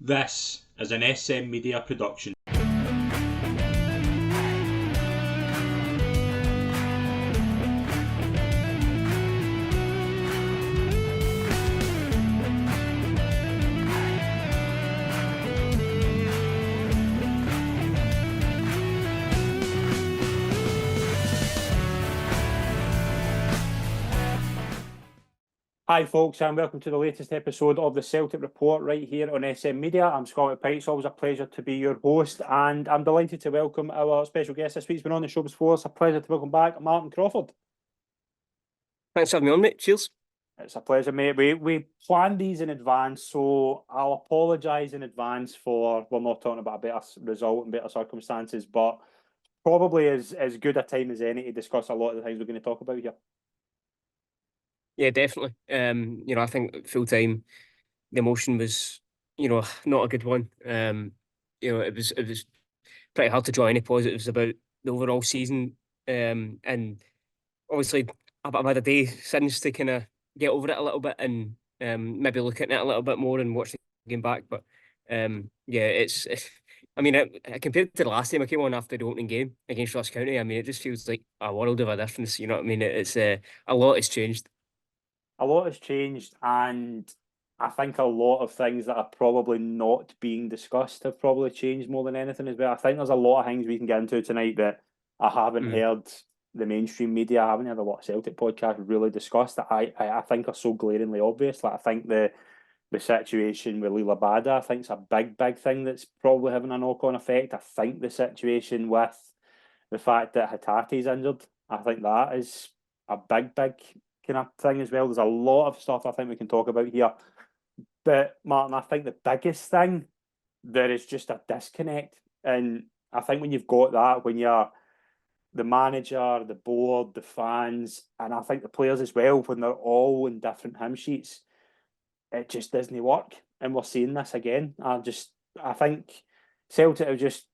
This is an SM Media production. Hi folks, and welcome to the latest episode of the Celtic Report right here on SM Media. I'm Scott McPike. It's always a pleasure to be your host, and I'm delighted to welcome our special guest this week. He's been on the show before. It's a pleasure to welcome back Martin Crawford. Thanks for having me on, mate. Cheers. It's a pleasure, mate. We planned these in advance, so I'll apologise in advance for we're not talking about a better result and better circumstances, but probably as good a time as any to discuss a lot of the things we're going to talk about here. Yeah, definitely. I think full time the emotion was, not a good one. It was pretty hard to draw any positives about the overall season. And obviously I've had a day since to kind of get over it a little bit and maybe look at it a little bit more and watch the game back. But compared to the last time I came on after the opening game against Ross County, I mean, it just feels like a world of a difference. You know what I mean? It's a lot has changed. A lot has changed, and I think a lot of things that are probably not being discussed have probably changed more than anything as well. I think there's a lot of things we can get into tonight that I haven't heard the mainstream media, I haven't heard a lot of Celtic podcasts really discuss that I think are so glaringly obvious. Like I think the situation with Lila Bada, I think it's a big thing that's probably having a knock-on effect. I think the situation with the fact that Hatate's injured, I think that is a big kind of thing as well. There's a lot of stuff I think we can talk about here. But Martin, I think the biggest thing, there is just a disconnect. And I think when you've got that, when you're the manager, the board, the fans, and I think the players as well, when they're all in different hymn sheets, it just doesn't work. And we're seeing this again. I think Celtic have just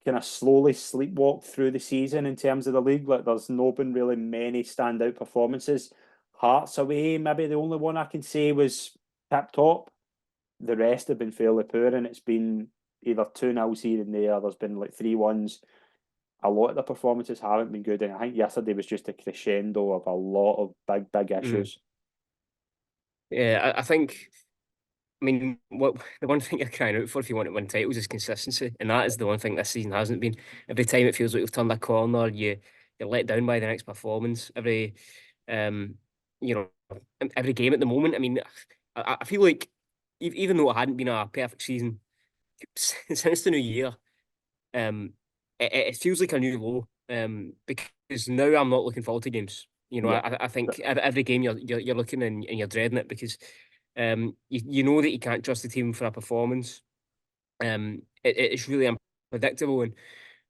kind of slowly sleepwalked through the season in terms of the league. Like there's not been really many standout performances. Hearts away, maybe the only one I can say was tip top. The rest have been fairly poor, and it's been either 2-0 here and there. There's been like 3-1s. A lot of the performances haven't been good, and I think yesterday was just a crescendo of a lot of big issues. Yeah, I think. I mean, what the one thing you're crying out for if you want to win titles is consistency, and that is the one thing this season hasn't been. Every time it feels like we've turned a corner, you're let down by the next performance. Um, every game at the moment. I mean, I feel like even though it hadn't been a perfect season since the new year, it feels like a new low. Because now I'm not looking forward to games. I think every game you're looking and you're dreading it because you know that you can't trust the team for a performance. It's really unpredictable, and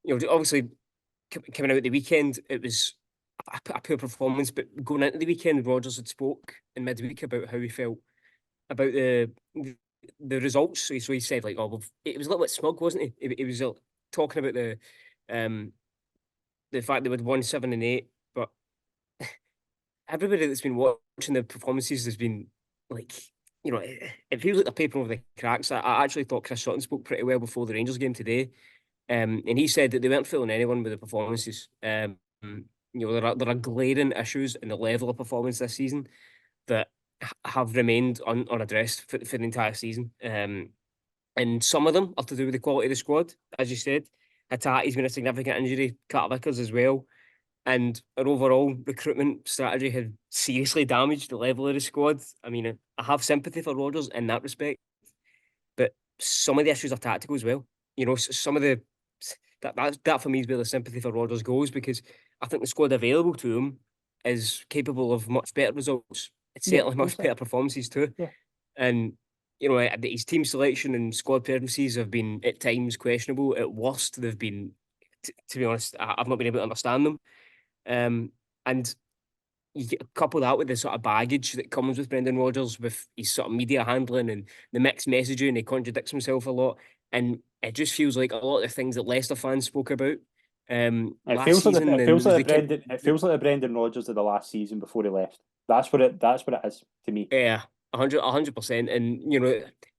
obviously coming out at the weekend, it was a poor performance. But going into the weekend, Rodgers had spoke in midweek about how he felt about the results. So he said like, "Oh, it was a little bit smug, wasn't he? He was talking about the fact they would won 7 and 8, but everybody that's been watching the performances has been like, it feels like they're papering over the cracks. I actually thought Chris Sutton spoke pretty well before the Rangers game today, and he said that they weren't fooling anyone with the performances. There are glaring issues in the level of performance this season that have remained unaddressed for the entire season. And some of them are to do with the quality of the squad, as you said. Hatate's been a significant injury, Carter Vickers as well. And our overall recruitment strategy had seriously damaged the level of the squad. I mean, I have sympathy for Rodgers in that respect, but some of the issues are tactical as well. Some of that for me is where the sympathy for Rodgers goes, because I think the squad available to him is capable of much better results. It's certainly much better performances too. Yeah. And his team selection and squad preferences have been at times questionable. At worst, they've been, to be honest, I've not been able to understand them. And you couple that with the sort of baggage that comes with Brendan Rodgers, with his sort of media handling and the mixed messaging. He contradicts himself a lot, and it just feels like a lot of the things that Leicester fans spoke about. It feels like the Brendan Rodgers of the last season before he left. That's what it is to me. Yeah, 100%. And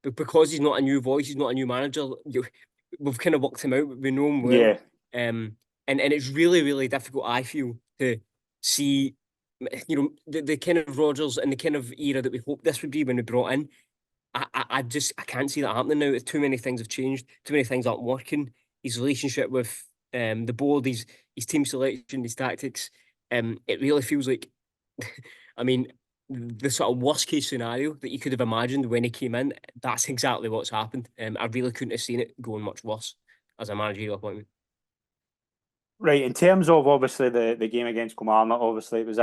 but because he's not a new voice, he's not a new manager. We've kind of worked him out. We know him well. Yeah. And it's really, really difficult, I feel, to see, the kind of Rodgers and the kind of era that we hoped this would be when we brought in. I can't see that happening now. Too many things have changed. Too many things aren't working. His relationship with the board, his team selection, his tactics. It really feels like, I mean, the sort of worst case scenario that you could have imagined when he came in. That's exactly what's happened. I really couldn't have seen it going much worse as a managerial appointment. Right, in terms of obviously the game against Kilmarnock, obviously it was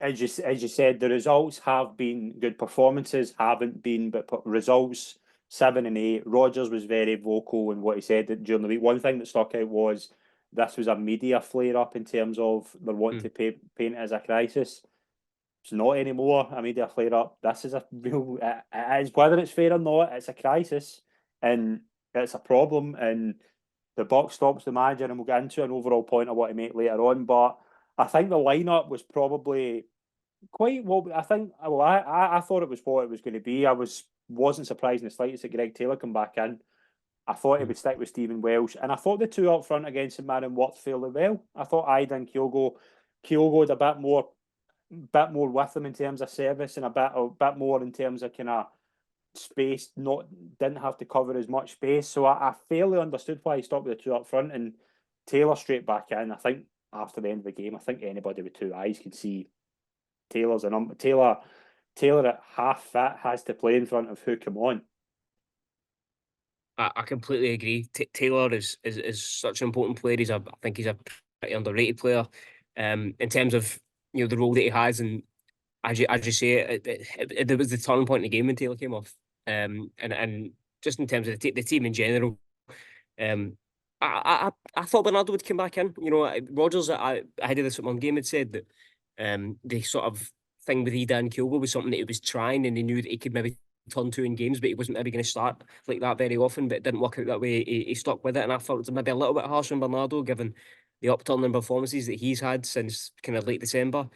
as you said, the results have been good. Performances haven't been, but results 7 and 8. Rodgers was very vocal in what he said during the week. One thing that stuck out was this was a media flare up in terms of they're wanting to paint it as a crisis. It's not anymore a media flare up. This is a real. It is, whether it's fair or not, it's a crisis, and it's a problem. And the buck stops the manager, and we'll get into an overall point I want to make later on. But I think the lineup was probably quite well. I think. Well, I thought it was what it was going to be. Wasn't surprised in the slightest that Greg Taylor come back in. I thought he would stick with Stephen Welsh, and I thought the two up front against St Mirren worked fairly well. I thought Ida and Kyogo had a bit more with them in terms of service, and a bit more in terms of kind of space. Didn't have to cover as much space, so I fairly understood why he stopped with the two up front and Taylor straight back in. I think after the end of the game, I think anybody with two eyes could see Taylor's a number. Taylor at half fit has to play in front of who come on. I completely agree. Taylor is such an important player. I think he's a pretty underrated player. In terms of the role that he has, and as you say, it was the turning point in the game when Taylor came off. And just in terms of the team in general, I thought Bernardo would come back in. Rodgers ahead of this one game had said that the sort of thing with Ida and Kyogo was something that he was trying, and he knew that he could maybe turn to in games, but he wasn't maybe going to start like that very often. But it didn't work out that way. He stuck with it, and I thought it was maybe a little bit harsh on Bernardo, given the upturn in performances that he's had since kind of late December.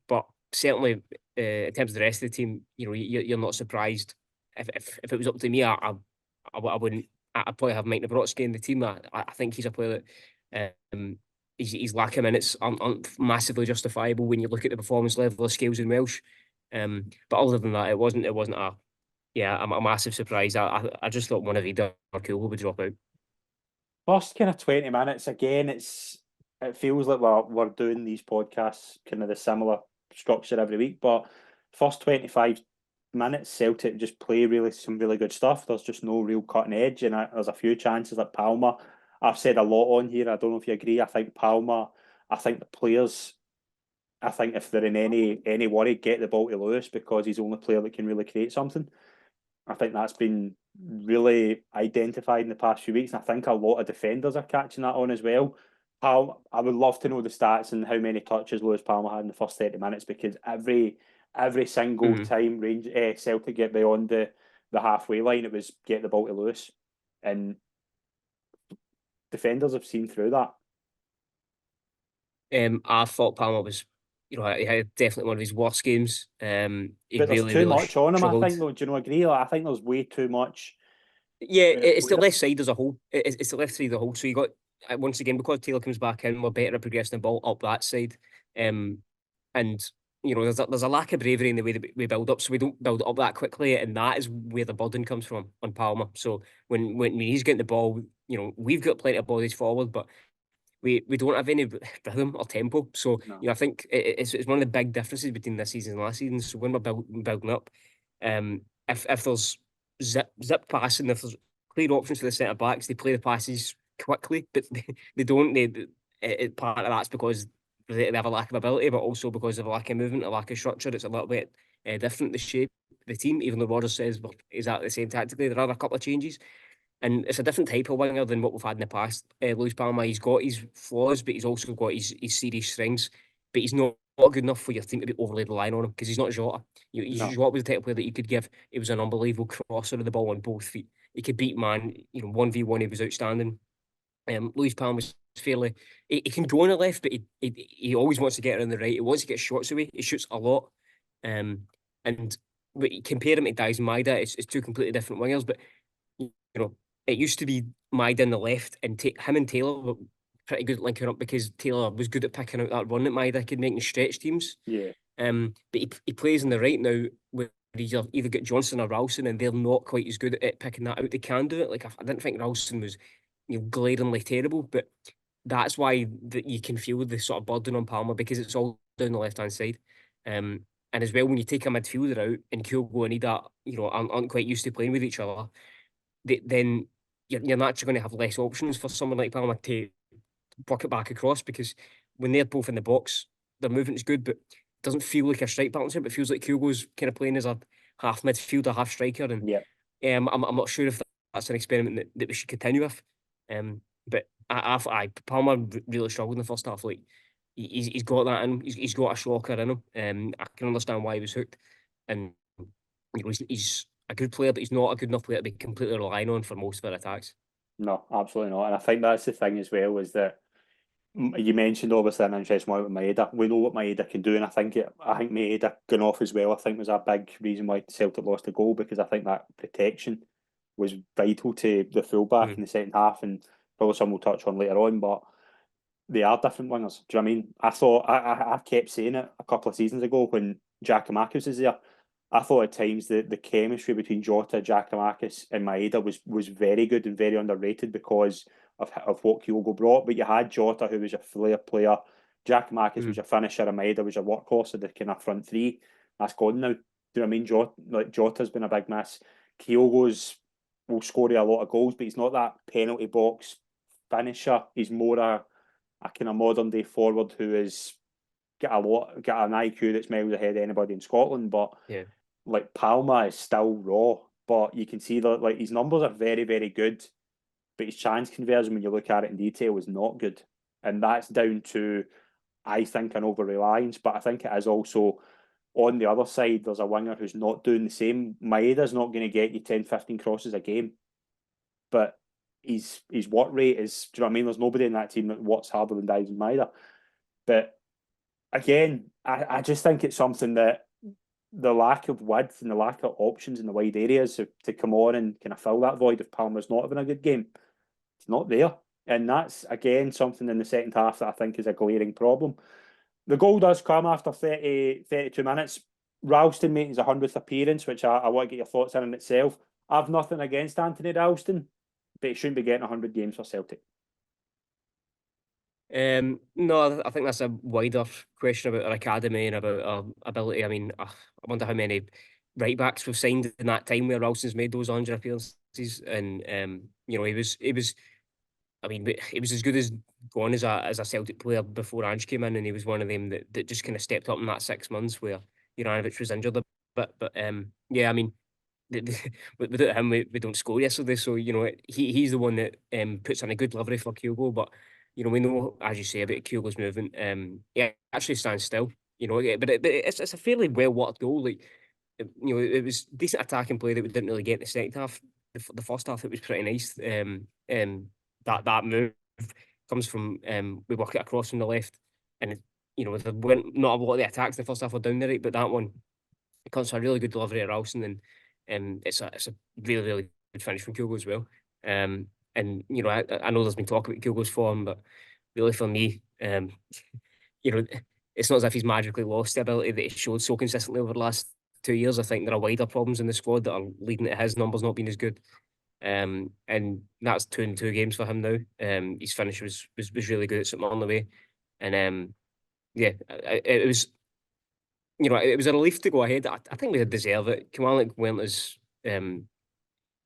But certainly, in terms of the rest of the team, you're not surprised. If it was up to me, I wouldn't. I'd probably have Mike Nawrocki in the team. I think he's a player that he's lacking minutes aren't massively justifiable when you look at the performance level of Scales and Welsh. But other than that, it wasn't a massive surprise. I just thought one of Ida or Kyogo would drop out. First kind of 20 minutes, again, it feels like we're doing these podcasts kind of the similar structure every week, but first 25 minutes, Celtic just play some really good stuff. There's just no real cutting edge, and there's a few chances like Palmer. I've said a lot on here. I don't know if you agree. I think Palmer, I think the players, I think if they're in any worry, get the ball to Lewis, because he's the only player that can really create something. I think that's been really identified in the past few weeks. And I think a lot of defenders are catching that on as well. I would love to know the stats and how many touches Lewis Palmer had in the first 30 minutes, because every single time Celtic get beyond the halfway line, it was get the ball to Lewis. And defenders have seen through that. I thought Palmer was, he had definitely one of his worst games. But there's too much on him, struggled. I think, though. Do you not agree? I think there's way too much. Yeah, it's the left side as a whole. It's the left side as a whole. So you got, once again, because Taylor comes back in, we're better at progressing the ball up that side. And there's a lack of bravery in the way that we build up, so we don't build it up that quickly, and that is where the burden comes from on Palmer. So when he's getting the ball, we've got plenty of bodies forward, but we don't have any rhythm or tempo. So No. I think it's one of the big differences between this season and last season. So when we're building up, if there's zip passing, if there's clear options for the centre backs, they play the passes quickly, but they don't. Part of that's because they have a lack of ability, but also because of a lack of movement, a lack of structure. It's a little bit different, the shape of the team, even though Rodgers says we're exactly the same tactically. There are a couple of changes, and it's a different type of winger than what we've had in the past. Lewis Palmer, he's got his flaws, but he's also got his serious strengths, but he's not good enough for your team to be overly relying on him, because he's not Jota. Jota was the type of player that you could give. He was an unbelievable crosser of the ball on both feet. He could beat man, 1v1, he was outstanding. Lewis Palmer was fairly, he can go on the left, but he always wants to get around the right. He wants to get shots away. He shoots a lot. And but you compare him to Daizen Maeda, it's two completely different wingers. But you know, it used to be Maeda on the left, and him and Taylor were pretty good at linking up because Taylor was good at picking out that run that Maeda could make in stretch teams. Yeah. But he plays on the right now where he's either got Johnson or Ralston, and they're not quite as good at picking that out. They can do it. Like I didn't think Ralston was glaringly terrible, but that's why you can feel the sort of burden on Palmer because it's all down the left hand side. And as well, when you take a midfielder out and Kyogo and Ida, aren't quite used to playing with each other, then you're naturally going to have less options for someone like Palmer to work it back across because when they're both in the box, their movement is good, but it doesn't feel like a strike balance. But it feels like Kyogo's kind of playing as a half midfielder, half striker, and I'm not sure if that's an experiment that we should continue with. But Palmer really struggled in the first half. Like he's got that in, he's got a shocker in him. I can understand why he was hooked, and he's a good player, but he's not a good enough player to be completely relying on for most of our attacks. No, absolutely not. And I think that's the thing as well, is that you mentioned obviously an interesting one with Maeda. We know what Maeda can do, and I think Maeda going off as well, I think was a big reason why Celtic lost the goal, because I think that protection was vital to the fullback in the second half, and probably some we'll touch on later on, but they are different wingers. Do you know what I mean? I thought I kept saying it a couple of seasons ago when Giakoumakis was there. I thought at times the chemistry between Jota, Giakoumakis, and Maeda was very good and very underrated because of what Kyogo brought. But you had Jota, who was your flair player, Giakoumakis was your finisher, and Maeda was your workhorse of the kind of front three. That's gone now. Do you know what I mean? Jota's been a big miss. Kyogo's will score you a lot of goals, but he's not that penalty box finisher. He's more a kind of modern day forward who is got an IQ that's miles ahead of anybody in Scotland. But like Palma is still raw, but you can see that like his numbers are very, very good, but his chance conversion when you look at it in detail is not good. And that's down to, I think, an over reliance, but I think it is also on the other side, there's a winger who's not doing the same. Maeda's not going to get you 10, 15 crosses a game, but his work rate is, do you know what I mean? There's nobody in that team that works harder than Daizen Maeda. But again, I just think it's something that the lack of width and the lack of options in the wide areas to come on and kind of fill that void if Palmer's not having a good game, it's not there. And that's, again, something in the second half that I think is a glaring problem. The goal does come after 32 minutes. Ralston making his 100th appearance, which I want to get your thoughts in itself. I've nothing against Anthony Ralston, but he shouldn't be getting 100 games for Celtic. No, I think that's a wider question about our academy and about our ability. I mean, I wonder how many right backs we've signed in that time where Ralston's made those 100 appearances, and he was. I mean, he was as good as gone as a Celtic player before Ange came in, and he was one of them that just kind of stepped up in that 6 months where Juranovic was injured a bit. But yeah, I mean, without him, we don't score yesterday. So he's the one that puts in a good livery for Kyogo. But we know, as you say, about Kyogo's movement. He actually stands still. But it's a fairly well worked goal. Like it was decent attacking play that we didn't really get in the second half. The first half it was pretty nice. That move comes from we work it across from the left, and there weren't not a lot of the attacks in the first half were down the right, but that one it comes from a really good delivery at Ralston, and it's a really, really good finish from Kyogo as well. And I know there's been talk about Kyogo's form, but really for me, it's not as if he's magically lost the ability that he showed so consistently over the last 2 years. I think there are wider problems in the squad that are leading to his numbers not being as good. And that's 2 in 2 games for him now. His finish was really good at St Mirren away, and it was it was a relief to go ahead. I think we did deserve it. Kilmarnock weren't as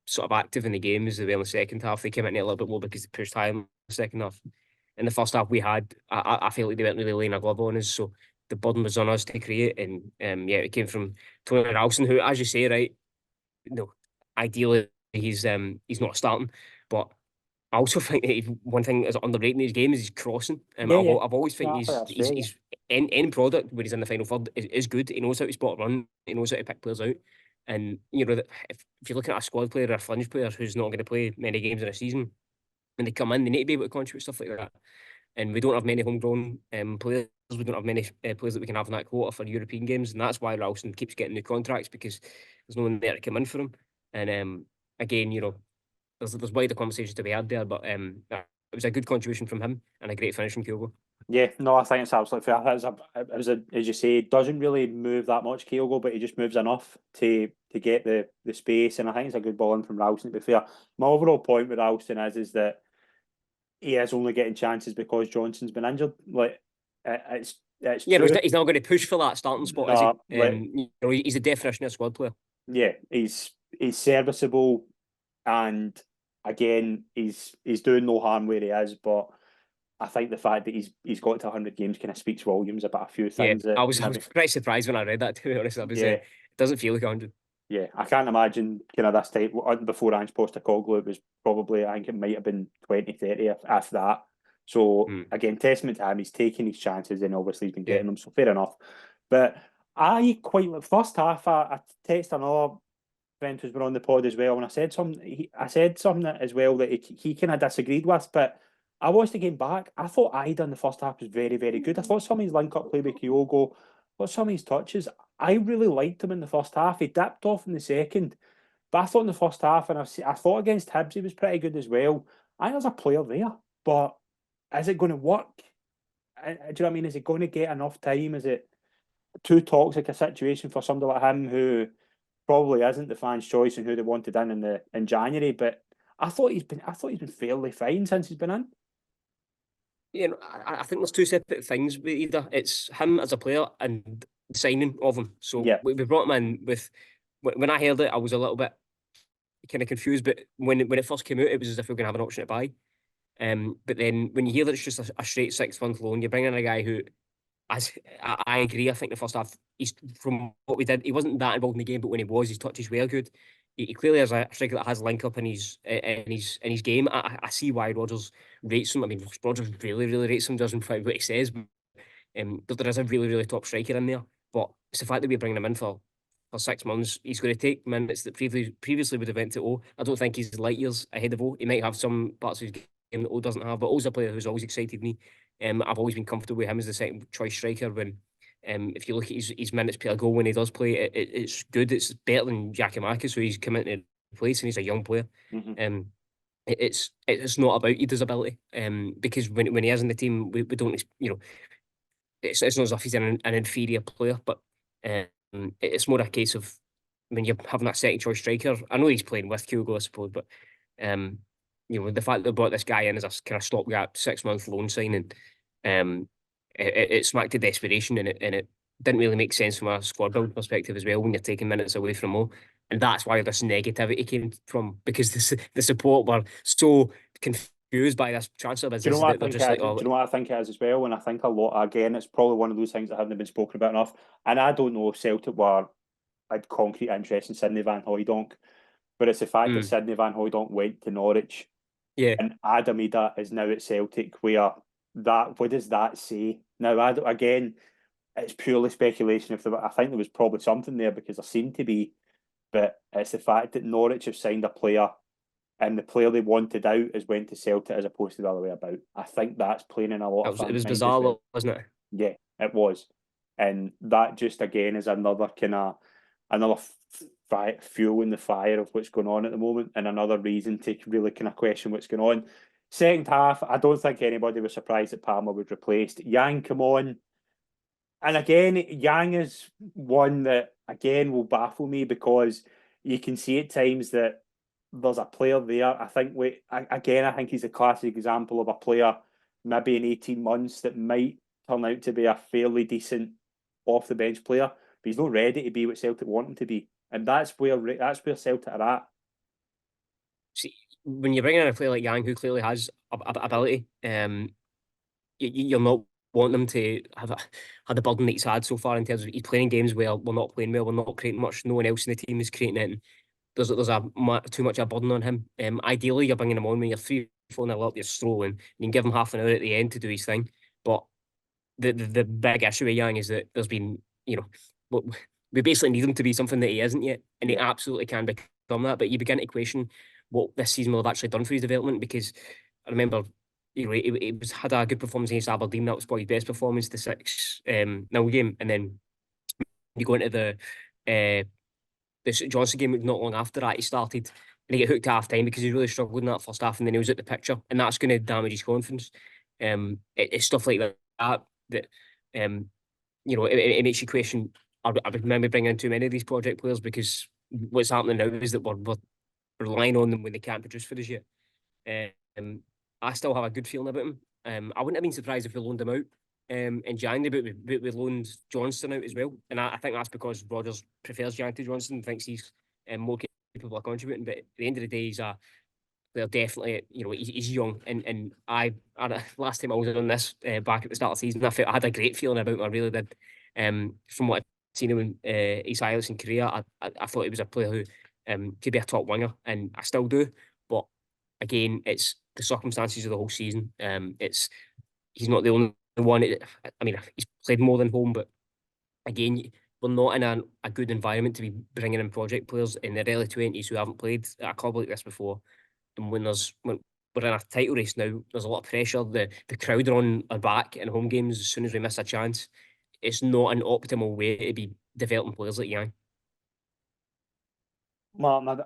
sort of active in the game as they were in the second half. They came in a little bit more because they pushed high in the second half. In the first half, I feel like they weren't really laying a glove on us, so the burden was on us to create. And it came from Tony Ralston, who, as you say, right, ideally he's not starting, but I also think that one thing is underrated in his game is his crossing. I've always think he's end product when he's in the final third is good. He knows how to spot run. He knows how to pick players out. And if you're looking at a squad player or a fringe player who's not going to play many games in a season, when they come in, they need to be able to contribute stuff like that. and we don't have many homegrown players. We don't have many players that we can have in that quota for European games, and that's why Ralston keeps getting new contracts, because there's no one there to come in for him. And again, there's wider conversations to be had there, but it was a good contribution from him and a great finish from Kyogo. Yeah, no, I think it's absolutely fair. As you say, doesn't really move that much, Kyogo, but he just moves enough to get the space, and I think it's a good ball in from Ralston, to be fair. My overall point with Ralston is that he is only getting chances because Johnson's been injured. Like, it's Yeah, true. he's not going to push for that starting spot, is he? He's a definition of squad player. Yeah, he's serviceable, and again, he's doing no harm where he is, but I think the fact that he's got to 100 games kind of speaks volumes about a few things. Yeah, I was quite surprised when I read that, to be honest. It doesn't feel like 100. Yeah, I can't imagine kind of this type. Before Ange Postecoglou, it was probably, I think it might have been 20, 30, if that. So again, testament to him, he's taking his chances, and obviously he's been getting them, so fair enough. But first half, I texted another friend who's been on the pod as well, and I said something as well that he kind of disagreed with, but I watched the game back. I thought Ida in the first half was very, very good. I thought some of his link-up play with Kyogo, some of his touches, I really liked him in the first half. He dipped off in the second, but I thought in the first half, and I thought against Hibs he was pretty good as well. I think there's a player there, but is it going to work? Do you know what I mean? Is he going to get enough time? Is it too toxic a situation for somebody like him, who probably isn't the fans' choice and who they wanted in January? But I thought he's been fairly fine since he's been in. I think there's two separate things with Ida. It's him as a player and the signing of him. So we brought him in with, when I heard it, I was a little bit kind of confused. But when it first came out, it was as if we were going to have an option to buy. But then when you hear that it's just a straight 6-month loan, you're bringing in a guy who, I agree. I think the first half, from what we did, he wasn't that involved in the game, but when he was, his touches were good. He clearly has a striker that has link up in his game. I see why Rodgers rates him. I mean, Rodgers really, really rates him, doesn't find what he says. There is a really, really top striker in there. But it's the fact that we're bringing him in for 6 months. He's going to take minutes that previously would have went to O. I don't think he's light years ahead of O. He might have some parts of his game that O doesn't have, but O's a player who's always excited me. I've always been comfortable with him as the second choice striker. When if you look at his minutes per goal when he does play, it's good. It's better than Giacomakis, who he's come into place, and he's a young player. It's not about Ida's ability, because when he is in the team, we don't, it's not as if he's an inferior player, but it's more a case of when you're having that second choice striker. I know he's playing with Kyogo, I suppose, but the fact that they brought this guy in as a kind of stopgap 6-month loan signing, it smacked of desperation, and it didn't really make sense from a squad build perspective as well when you're taking minutes away from Mo. And that's why this negativity came from, because the support were so confused by this transfer business. Do you know what I think it is as well? And I think a lot, again, it's probably one of those things that haven't been spoken about enough. And I don't know if Celtic had concrete interest in Sidney van Hooijdonk, but it's the fact that Sidney van Hooijdonk went to Norwich, and Adam Ida is now at Celtic. What does that say? Now, again, it's purely speculation. I think there was probably something there, because there seemed to be, but it's the fact that Norwich have signed a player, and the player they wanted out has went to Celtic as opposed to the other way about. I think that's playing in a lot of fans' It was minds bizarre, well. wasn't it? Yeah, it was. And that just, again, is another fuel in the fire of what's going on at the moment, and another reason to really kind of question what's going on. Second half, I don't think anybody was surprised that Palmer was replaced. Yang come on. And again, Yang is one that, again, will baffle me, because you can see at times that there's a player there. I think he's a classic example of a player maybe in 18 months that might turn out to be a fairly decent off the bench player, but he's not ready to be what Celtic want him to be. And that's where Celtic are at. See, when you're bringing in a player like Yang, who clearly has ability, you're not wanting him to have the burden that he's had so far, in terms of he's playing games where we're not playing well, we're not creating much, no one else in the team is creating it. There's too much of a burden on him. Ideally, you're bringing him on when you're 3-4-0 up, you're strolling, and you can give him half an hour at the end to do his thing. But the big issue with Yang is that there's been, we basically need him to be something that he isn't yet, and he absolutely can become that. But you begin to question what this season will have actually done for his development, because I remember, he was had a good performance against Aberdeen. That was probably his best performance, the 6-0 game, and then you go into the St Johnstone game not long after that. He started and he got hooked at half time because he really struggled in that first half, and then he was at the picture, and that's going to damage his confidence. It's stuff like that that it makes you question. I would maybe bring in too many of these project players, because what's happening now is that we're relying on them when they can't produce for us yet. Um, I still have a good feeling about him. I wouldn't have been surprised if we loaned him out in January, but we loaned Johnston out as well. And I think that's because Rodgers prefers Jan to Johnston and thinks he's more capable of contributing. But at the end of the day, he's they're definitely, he's young. And last time I was on this back at the start of the season, I had a great feeling about him. I really did. From what I've seen him in his highlights in Korea, I thought he was a player who could be a top winger, and I still do. But again, it's the circumstances of the whole season. He's not the only one. I mean, he's played more than home, but again, we're not in a good environment to be bringing in project players in their early 20s who haven't played at a club like this before. And when we're in a title race now, there's a lot of pressure. The crowd are on our back in home games as soon as we miss a chance. It's not an optimal way to be developing players like Yang. Martin,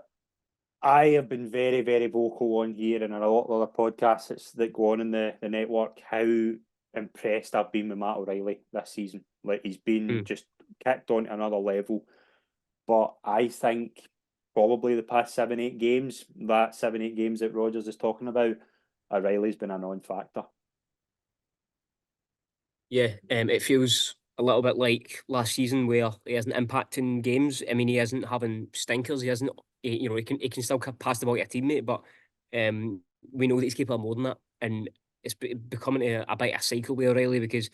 I have been very, very vocal on here and a lot of other podcasts that go on in the network how impressed I've been with Matt O'Reilly this season. Like, he's been just kicked on to another level. But I think probably the past 7-8 games, that Rodgers is talking about, O'Reilly's been a non-factor. Yeah, it feels a little bit like last season where he isn't impacting games. I mean, he isn't having stinkers. He can still pass the ball to a teammate, but we know that he's capable of more than that, and it's becoming a bit of a cycle with O'Reilly, because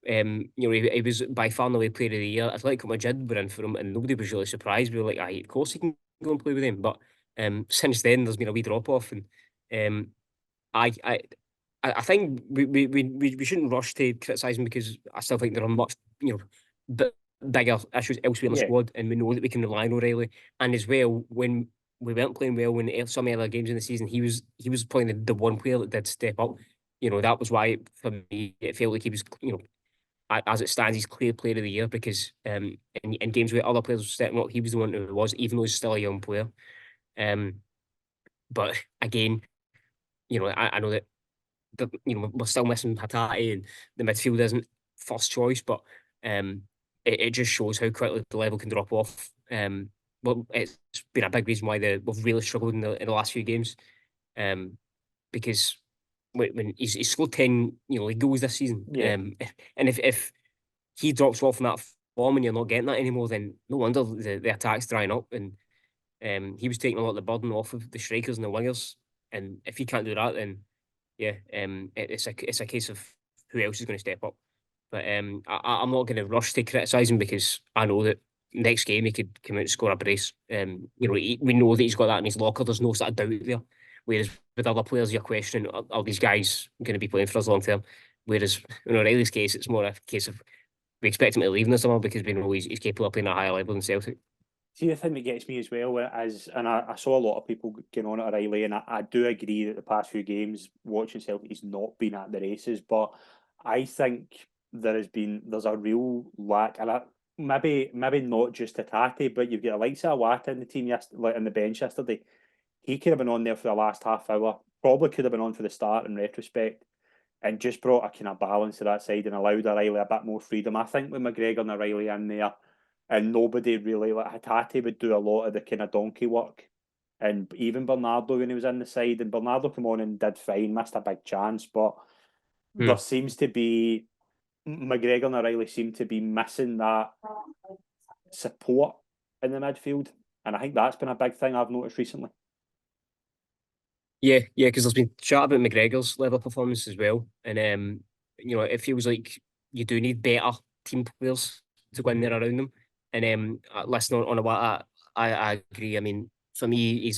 he was by far and away player of the year. Atletico Madrid were in for him, and nobody was really surprised. We were like, of course he can go and play with him. But since then, there's been a wee drop off, and I think we shouldn't rush to criticise him, because I still think there are much bigger issues elsewhere in the squad, and we know that we can rely on O'Reilly. And as well, when we weren't playing well in some other games in the season, he was probably the one player that did step up. That was why for me it felt like he was, as it stands, he's clear player of the year, because in games where other players were stepping up, he was the one who was, even though he's still a young player. But again, I know that we're still missing Hatate, and the midfield isn't first choice, but it just shows how quickly the level can drop off. Well, it's been a big reason why we've really struggled in the last few games, because when he's scored 10 league goals this season, and if he drops off in that form and you're not getting that anymore, then no wonder the attack's drying up. And he was taking a lot of the burden off of the strikers and the wingers, and if he can't do that, then it's a case of who else is going to step up. But I'm not going to rush to criticise him, because I know that next game he could come out and score a brace. We know that he's got that in his locker. There's no sort of doubt there. Whereas with other players, you're questioning, are these guys going to be playing for us long term? Whereas in O'Reilly's case, it's more a case of we expect him to leave in the summer, because we know he's capable of playing at a higher level than Celtic. See, the thing that gets me as well is, and I saw a lot of people getting on at O'Reilly, and I do agree that the past few games watching Celtic, he's not been at the races, but I think there's a real lack, and maybe not just Hatate, but you've got a likes of Awata in the team in the bench yesterday. He could have been on there for the last half hour, probably could have been on for the start in retrospect, and just brought a kind of balance to that side and allowed O'Reilly a bit more freedom. I think with McGregor and O'Reilly in there, and nobody really, like Hatate would do a lot of the kind of donkey work, and even Bernardo when he was in the side, and Bernardo came on and did fine, missed a big chance, but there seems to be, McGregor and O'Reilly seem to be missing that support in the midfield, and I think that's been a big thing I've noticed recently. Yeah, because there's been chat about McGregor's level of performance as well, and it feels like you do need better team players to go in there around them. And listening on Awata, I agree. I mean, for me,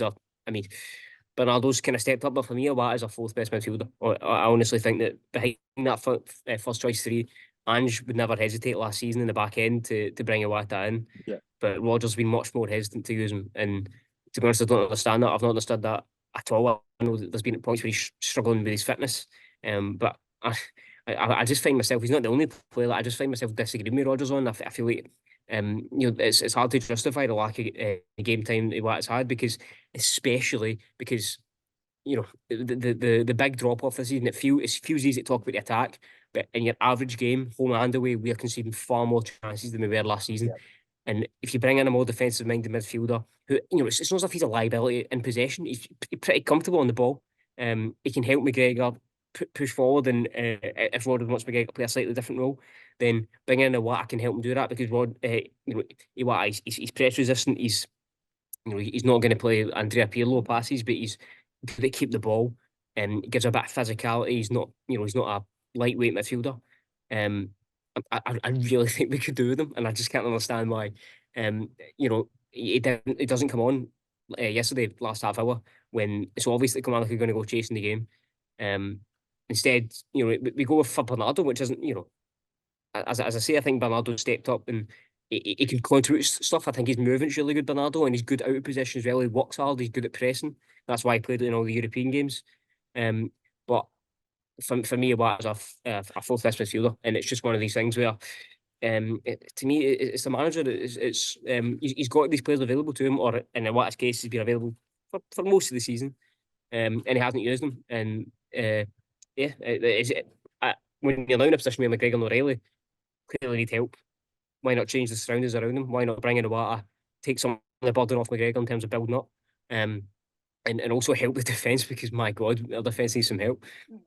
Bernardo's kind of stepped up, but for me, Awata is a fourth best midfielder. I honestly think that behind that first choice three, Ange would never hesitate last season in the back end to bring Awata in. Yeah. But Rodgers has been much more hesitant to use him, and to be honest, I don't understand that. I've not understood that at all. I know that there's been points where he's struggling with his fitness, But I just find myself, he's not the only player that I just find myself disagreeing with Rodgers on. I feel like it's hard to justify the lack of game time that Watt's had, because especially because the big drop off this season. It feels easy to talk about the attack, but in your average game, home and away, we are conceding far more chances than we were last season. Yeah. And if you bring in a more defensive minded midfielder, who it's not as if he's a liability in possession. He's pretty comfortable on the ball. He can help McGregor push forward, and if Rod wants McGregor to play a slightly different role, then bring in a Watt can help him do that, because Rod, he's press resistant. He's not going to play Andrea Pirlo passes, but he's good at keep the ball, and gives a bit of physicality. He's not a lightweight midfielder. I really think we could do with him, and I just can't understand why. He doesn't come on yesterday, last half hour, when it's obvious that Kilmarnock are going to go chasing the game. Instead, we go for Bernardo, which isn't, as I say, I think Bernardo stepped up, and he can contribute stuff. I think his movement's really good, Bernardo, and he's good out of position as well. He works hard. He's good at pressing. That's why he played in all the European games. But for me, Watt is a full fifth midfielder, and it's just one of these things where, to me, it's the manager. He's got these players available to him, or in Watt's case, he's been available for most of the season, and he hasn't used them. And when you're now in a position where McGregor and O'Reilly clearly need help, why not change the surroundings around him? Why not bring in a Watt, take some of the burden off McGregor in terms of building up? And also help the defence, because my God, our defence needs some help.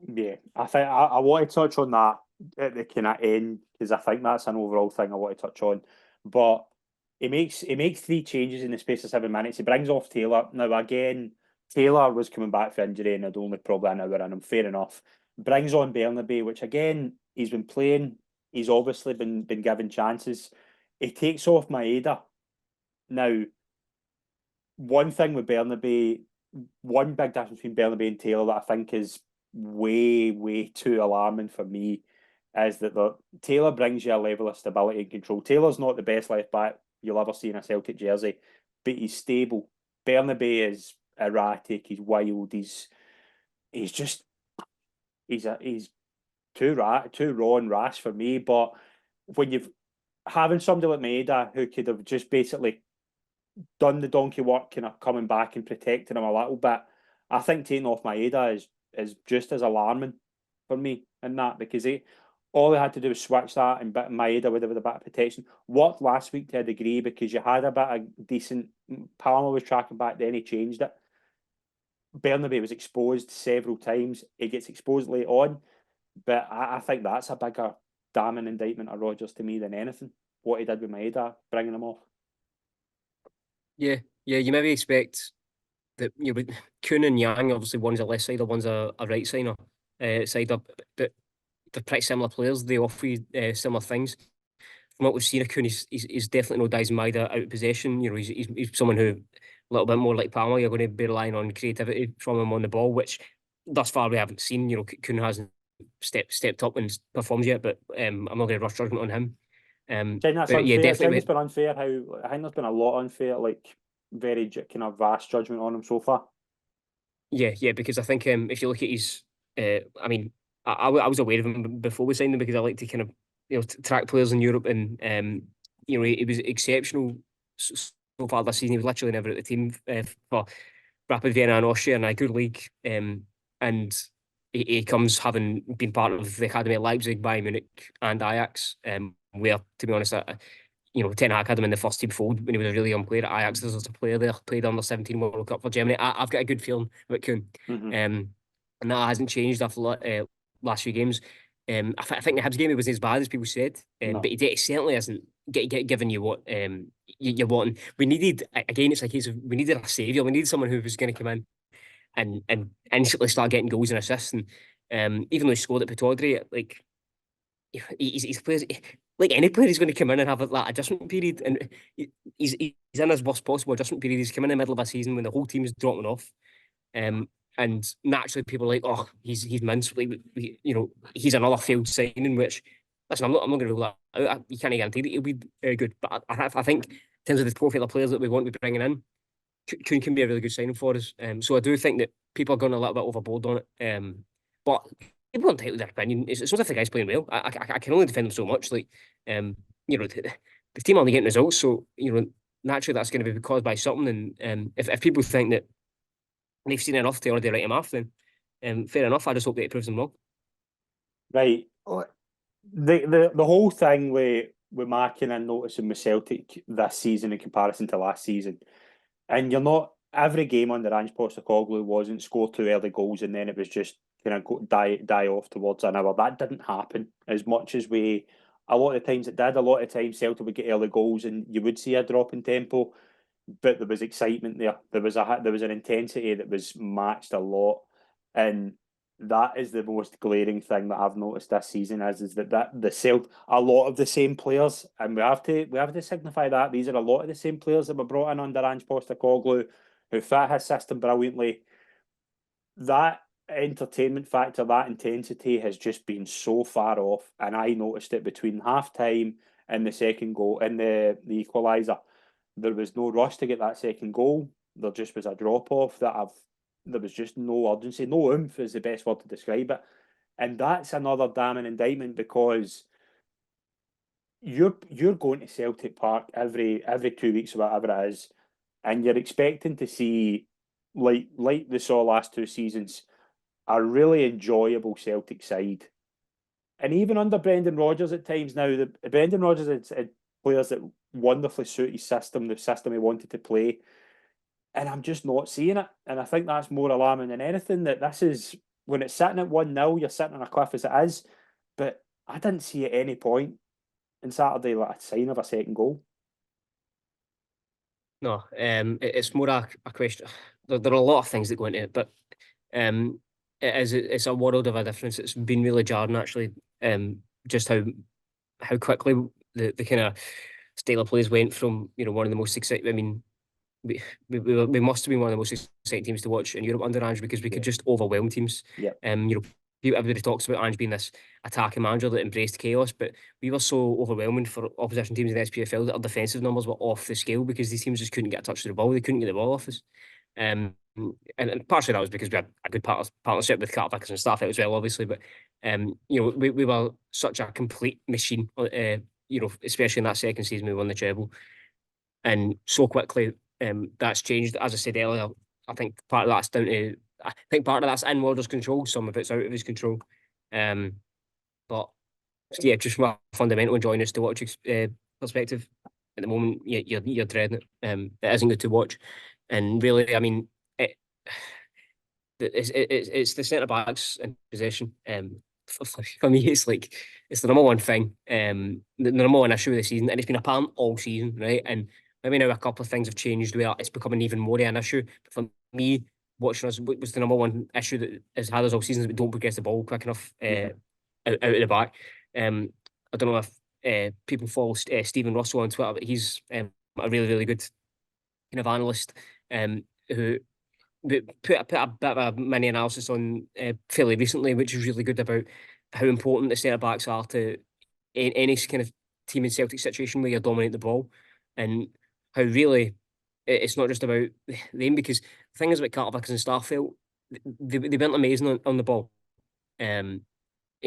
Yeah, I think I want to touch on that at the kind of end, because I think that's an overall thing I want to touch on. But he makes 3 changes in the space of 7 minutes. He brings off Taylor. Now again, Taylor was coming back for injury and had only probably an hour in him. Fair enough. Brings on Bernabei, which again he's been playing. He's obviously been given chances. He takes off Maeda. Now, one thing with Bernabei. One big difference between Bernabei and Taylor that I think is way, way too alarming for me is that Taylor brings you a level of stability and control. Taylor's not the best left back you'll ever see in a Celtic jersey, but he's stable. Bernabei is erratic. He's wild. He's too raw and rash for me. But when you've having somebody like Maeda who could have just basically done the donkey work, kind of coming back and protecting him a little bit, I think taking off Maeda is just as alarming for me in that, because all they had to do was switch that, and Maeda with a bit of protection worked last week to a degree, because you had a bit of decent. Palmer was tracking back, then he changed it. Bernabei was exposed several times. He gets exposed late on, but I think that's a bigger damning indictment of Rodgers to me than anything, what he did with Maeda, bringing him off. Yeah, you maybe expect that Kuhn and Yang, obviously one's a left sider, one's a right sider, but they're pretty similar players. They offer you similar things. From what we've seen of Kuhn, he's definitely no Dice Maeda out of possession. He's someone who, a little bit more like Palmer, you're going to be relying on creativity from him on the ball, which thus far we haven't seen. Kuhn hasn't stepped up and performed yet, but I'm not going to rush judgment on him. That's unfair. Yeah, definitely. It's been unfair. I think there's been a lot unfair, like very kind of vast judgment on him so far. Yeah, because I think if you look at his, I mean, I was aware of him before we signed him, because I like to kind of track players in Europe, and he was exceptional so far this season. He was literally never at the team for Rapid Vienna and Austria in a good league, and he comes having been part of the academy at Leipzig, Bayern Munich, and Ajax, where, to be honest, Ten Hag had him in the first team fold when he was a really young player at Ajax. There's a player there, played under 17 World Cup for Germany. I've got a good feeling about Kuhn. And that hasn't changed after last few games. I think the Hibs game, it was as bad as people said, no. But he certainly hasn't given you what you're wanting. We needed, again, it's a case of we needed a saviour. We needed someone who was going to come in and instantly start getting goals and assists. And even though he scored at Pataudry, like he's players, like any player, he's going to come in and have that adjustment period, and he's in his worst possible adjustment period. He's come in the middle of a season when the whole team is dropping off, and naturally people are like, oh, he's mince, like, he's another failed signing. Which, listen, I'm not going to rule that out. You can't guarantee that he'll be good, but I think in terms of the profile of players that we want to be bringing in, Kuhn can be a really good signing for us. So I do think that people are going a little bit overboard on it. But people entitled to their opinion. It's not if the guy's playing well. I can only defend them so much. Like, the team only getting results, so naturally that's going to be caused by something. And if people think that they've seen enough to already write him off, then fair enough. I just hope that it proves them wrong. Right. The whole thing with marking and noticing with Celtic this season in comparison to last season, and you're not every game under Ange Postecoglou wasn't score 2 early goals and then it was just kind of die off towards an hour. That didn't happen as much as we. A lot of the times it did. A lot of times Celtic would get early goals and you would see a drop in tempo, but there was excitement there. There was an intensity that was matched a lot, and that is the most glaring thing that I've noticed this season is that the Celtic a lot of the same players, and we have to signify that these are a lot of the same players that were brought in under Ange Postecoglou who fit his system brilliantly. That entertainment factor, that intensity has just been so far off, and I noticed it between half time and the second goal and the equaliser. There was no rush to get that second goal. There just was a drop off there was just no urgency, no oomph is the best word to describe it. And that's another damning indictment because you're going to Celtic Park every 2 weeks or whatever it is, and you're expecting to see like they saw last 2 seasons, a really enjoyable Celtic side. And even under Brendan Rodgers at times now, Brendan Rodgers had players that wonderfully suit his system, the system he wanted to play. And I'm just not seeing it. And I think that's more alarming than anything, that this is, when it's sitting at 1-0, you're sitting on a cliff as it is. But I didn't see at any point in Saturday like a sign of a second goal. No, it's more a question. There are a lot of things that go into it, but it's a world of a difference. It's been really jarring actually. Just how quickly the kind of style of plays went from one of the most exciting. I mean, we must have been one of the most exciting teams to watch in Europe under Ange because we could just overwhelm teams. Yeah. Everybody talks about Ange being this attacking manager that embraced chaos, but we were so overwhelming for opposition teams in the SPFL that our defensive numbers were off the scale because these teams just couldn't get a touch to the ball. They couldn't get the ball off us. And partially that was because we had a good partnership with Carter and staff out as well, obviously. But we were such a complete machine. Especially in that second season we won the treble, and so quickly that's changed. As I said earlier, I think part of that's in Rodgers' control. Some of it's out of his control. But yeah, just from a fundamental enjoying this to watch perspective, at the moment, you're dreading it. It isn't good to watch, and really, I mean, it's the centre backs in possession. For me, it's the number one thing, the number one issue of the season, and it's been apparent all season, right? And maybe now a couple of things have changed where it's becoming even more of an issue. But for me, watching us was the number one issue that has had us all season, is we don't progress the ball quick enough out of the back. I don't know if people follow Stephen Russell on Twitter, but he's a really, really good kind of analyst who put a bit of a mini analysis on fairly recently, which is really good about how important the centre backs are to any kind of team in Celtic situation where you dominate the ball, and how really it's not just about them, because the thing is about Carter and Starfelt, they weren't amazing on the ball. In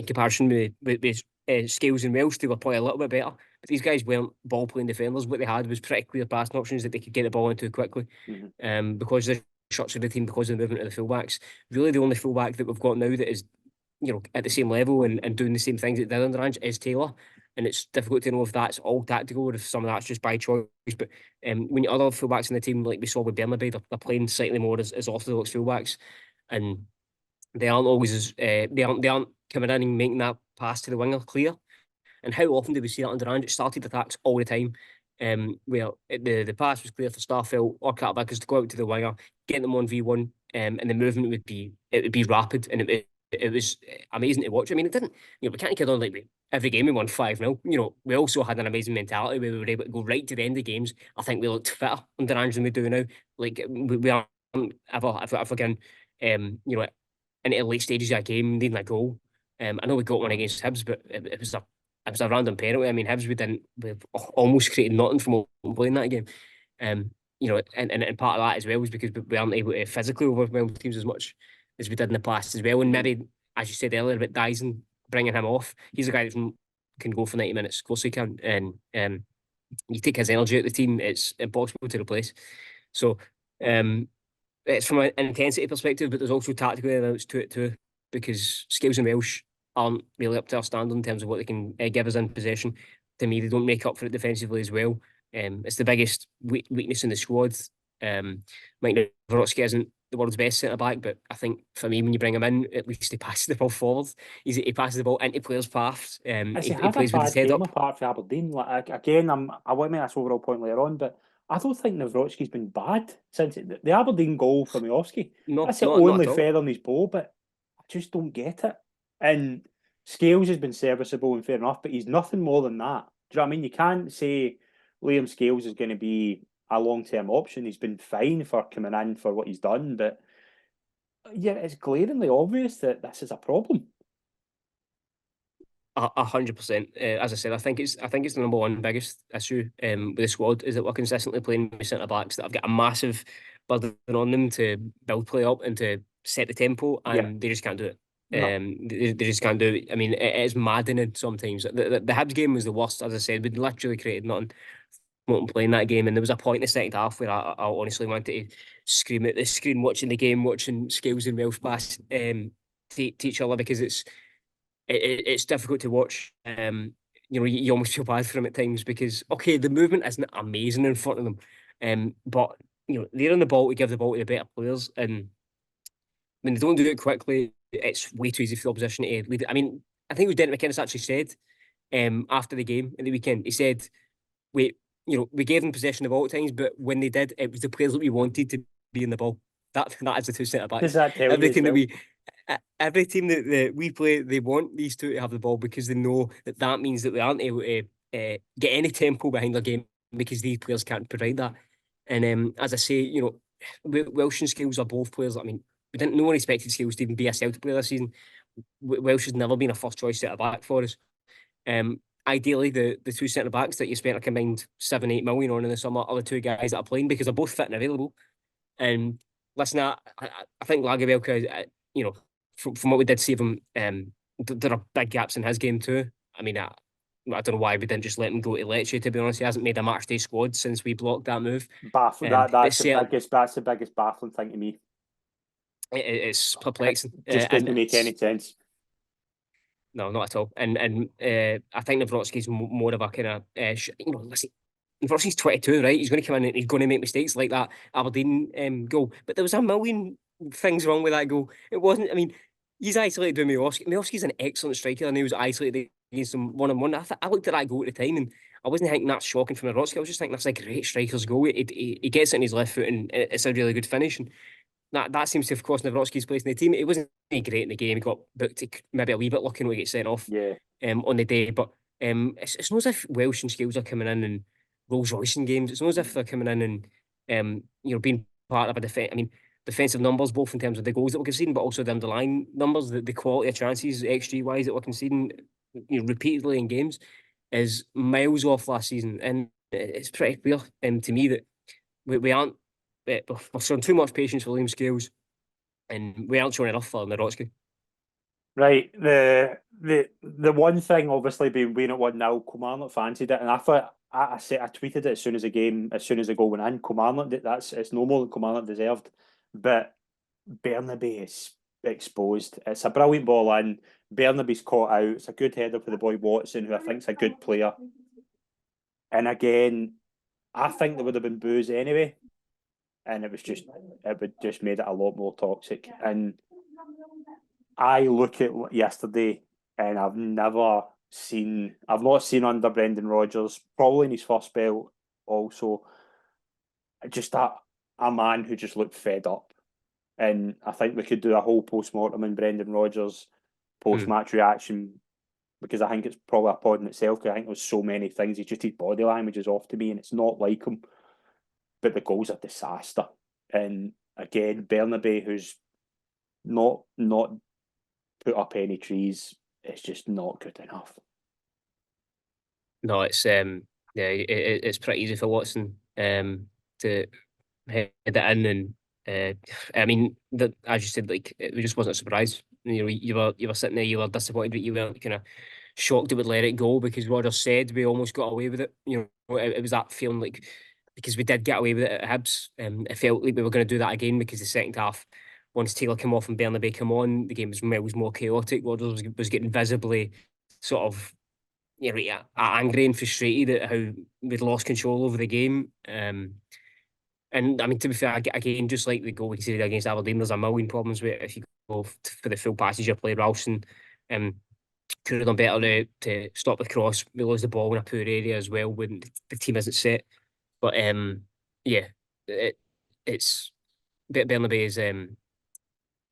comparison with Scales and Welsh, they were probably a little bit better. But these guys weren't ball playing defenders. What they had was pretty clear passing options that they could get the ball into quickly. Because the structure of the team, because of the movement of the fullbacks. Really, the only fullback that we've got now that is at the same level and doing the same things that did under Ange is Taylor. And it's difficult to know if that's all tactical or if some of that's just by choice. But when other fullbacks in the team, like we saw with Bernabei, they're playing slightly more as orthodox fullbacks, and they aren't always as they aren't coming in and making that pass to the winger clear. And how often do we see that under Ange? It started attacks all the time, where the pass was clear for Starfelt or Cartbackers to go out to the winger, get them on V1, and the movement would be rapid, and it was amazing to watch. I mean, it didn't, we can't kid on like every game we won 5-0. We also had an amazing mentality where we were able to go right to the end of games. I think we looked fitter under Ange than we do now. Like we aren't ever getting, into the late stages of a game needing a goal. I know we got one against Hibs, but it was a random penalty. I mean, Hibs we almost created nothing from playing that game. And part of that as well was because we aren't able to physically overwhelm teams as much as we did in the past as well. And maybe as you said earlier about Dyson, bringing him off. He's a guy that can go for 90 minutes. Of course he can. And you take his energy out of the team, it's impossible to replace. So it's from an intensity perspective, but there's also tactically it's to it too, because Scales and Welsh aren't really up to our standard in terms of what they can give us in possession. To me, they don't make up for it defensively as well. It's the biggest weakness in the squad. Mike Nawrocki isn't the world's best centre back, but I think for me, when you bring him in, at least he passes the ball forward. He passes the ball into players' paths. He He had a plays with his bad head game up. apart from Aberdeen. Like, again, I want to make this overall point later on, but I don't think Nawrocki's been bad since the Aberdeen goal for Miovski. That's the Not only at all. feather on his bow, but I just don't get it. And Scales has been serviceable and fair enough, but he's nothing more than that. Do you know what I mean? You can't say Liam Scales is going to be a long-term option. He's been fine for coming in for what he's done, but yeah, it's glaringly obvious that this is a problem. 100%. As I said, I think it's the number one biggest issue with the squad is that we're consistently playing with centre backs that have got a massive burden on them to build play up and to set the tempo, and they just can't do it. No. They just can't do it. I mean, it is maddening sometimes. The Hibs game was the worst, as I said. We'd literally created nothing playing that game, and there was a point in the second half where I honestly wanted to scream at the screen watching the game, watching Scales and Welsh pass to each other, because it's difficult to watch. You almost feel bad for them at times because, okay, the movement isn't amazing in front of them, but they're on the ball to give the ball to the better players, and when they don't do it quickly, it's way too easy for the opposition to lead it. I mean, I think it was Denton McInnes actually said after the game at the weekend, he said, we gave them possession of the ball at times, but when they did, it was the players that we wanted to be in the ball. That is the two centre backs. Does that tell every you team as well? every team that we play, they want these two to have the ball because they know that means that they aren't able to get any tempo behind their game because these players can't provide that. And as I say, Welsh and Scales are both players. I mean, no one expected Scales to even be a Celtic player this season. Welsh has never been a first choice centre back for us. Ideally, the two centre backs that you spent a combined 7-8 million on in the summer are the two guys that are playing because they're both fit and available. And listen, I think Lagerbielke, from what we did see of him, there are big gaps in his game too. I mean, I don't know why we didn't just let him go to Lecce. To be honest, he hasn't made a match day squad since we blocked that move. Baffling. That's the biggest baffling thing to me. It's perplexing. It just doesn't make any sense. No, not at all. And I think Nawrocki's more of a kind of listen. Nawrocki's 22, right? He's going to come in and he's going to make mistakes like that Aberdeen goal. But there was a million things wrong with that goal. It wasn't. I mean, he's isolated with Miovski. Miovski's an excellent striker, and he was isolated against him one-on-one. I looked at that goal at the time, and I wasn't thinking that's shocking from Nawrocki. I was just thinking that's a great striker's goal. He gets it in his left foot, and it's a really good finish. And that seems to have cost Nawrocki's place in the team. It wasn't great in the game. He got booked maybe a wee bit lucky when he gets sent off on the day. But it's not as if Welsh and Scales are coming in and Rolls Roycing games. It's not as if they're coming in and being part of a defense. I mean, defensive numbers, both in terms of the goals that we're conceding, but also the underlying numbers, the quality of chances, XG wise, that we're conceding repeatedly in games, is miles off last season. And it's pretty clear to me that we aren't. We're showing too much patience for Liam Scales, and we aren't showing enough for Nawrocki. Right. The one thing, obviously, being at 1-0, Kilmarnock fancied it, and I thought I tweeted it as soon as the goal went in. Kilmarnock, it's no more than Kilmarnock deserved, but Bernabe is exposed. It's a brilliant ball in. Bernabe's caught out. It's a good header for the boy Watson, who I think's a good player. And again, I think there would have been boos anyway. And it would just made it a lot more toxic. And I look at yesterday, and I've not seen under Brendan Rodgers, probably in his first spell also, just a man who just looked fed up. And I think we could do a whole post-mortem in Brendan Rodgers' post-match reaction, because I think it's probably a pod in itself, because I think there's so many things. His body language is off to me, and it's not like him. But the goal's a disaster. And again, Bernabe, who's not put up any trees, it's just not good enough. No, it's it's pretty easy for Watson to head it in, and I mean, as you said, like, it just wasn't a surprise. you were sitting there, you were disappointed, but you weren't kind of shocked it would let it go because Rodgers said we almost got away with it. It was that feeling like because we did get away with it at Hibs, it felt like we were going to do that again because the second half, once Taylor came off and Bernabei came on, the game was more chaotic. Rodgers was getting visibly sort of angry and frustrated at how we'd lost control over the game. And I mean, to be fair, again, just like the goal we conceded against Aberdeen, there's a million problems with it. If you go for the full passage of play, Ralston could have done better to stop the cross. We lose the ball in a poor area as well when the team isn't set. But yeah, it's Bernabei is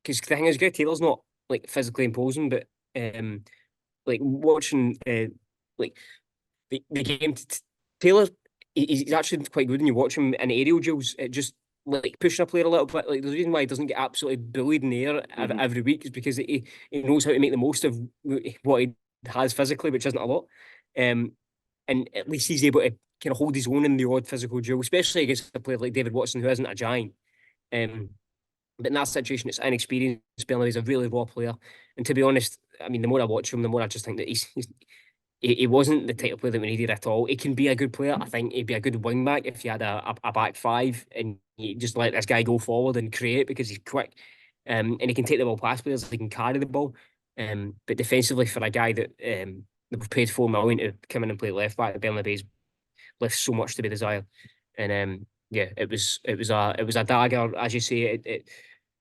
because the thing is, Greg Taylor's not like physically imposing, but like watching like the game, Taylor he's actually quite good when you watch him in aerial duels. It just like pushing a player a little bit. Like the reason why he doesn't get absolutely bullied in the air every week is because he knows how to make the most of what he has physically, which isn't a lot. And at least he's able to kind of hold his own in the odd physical duel, especially against a player like David Watson, who isn't a giant. But in that situation, it's inexperienced. Bernabei's a really raw player, and to be honest, I mean, the more I watch him, the more I just think that he wasn't the type of player that we needed at all. He can be a good player. I think he'd be a good wing back if you had a back five and you just let this guy go forward and create because he's quick. And he can take the ball past players, he can carry the ball. But defensively, for a guy that we've paid 4 million to come in and play left back, Bernabei's left so much to be desired. And yeah, it was a dagger, as you say.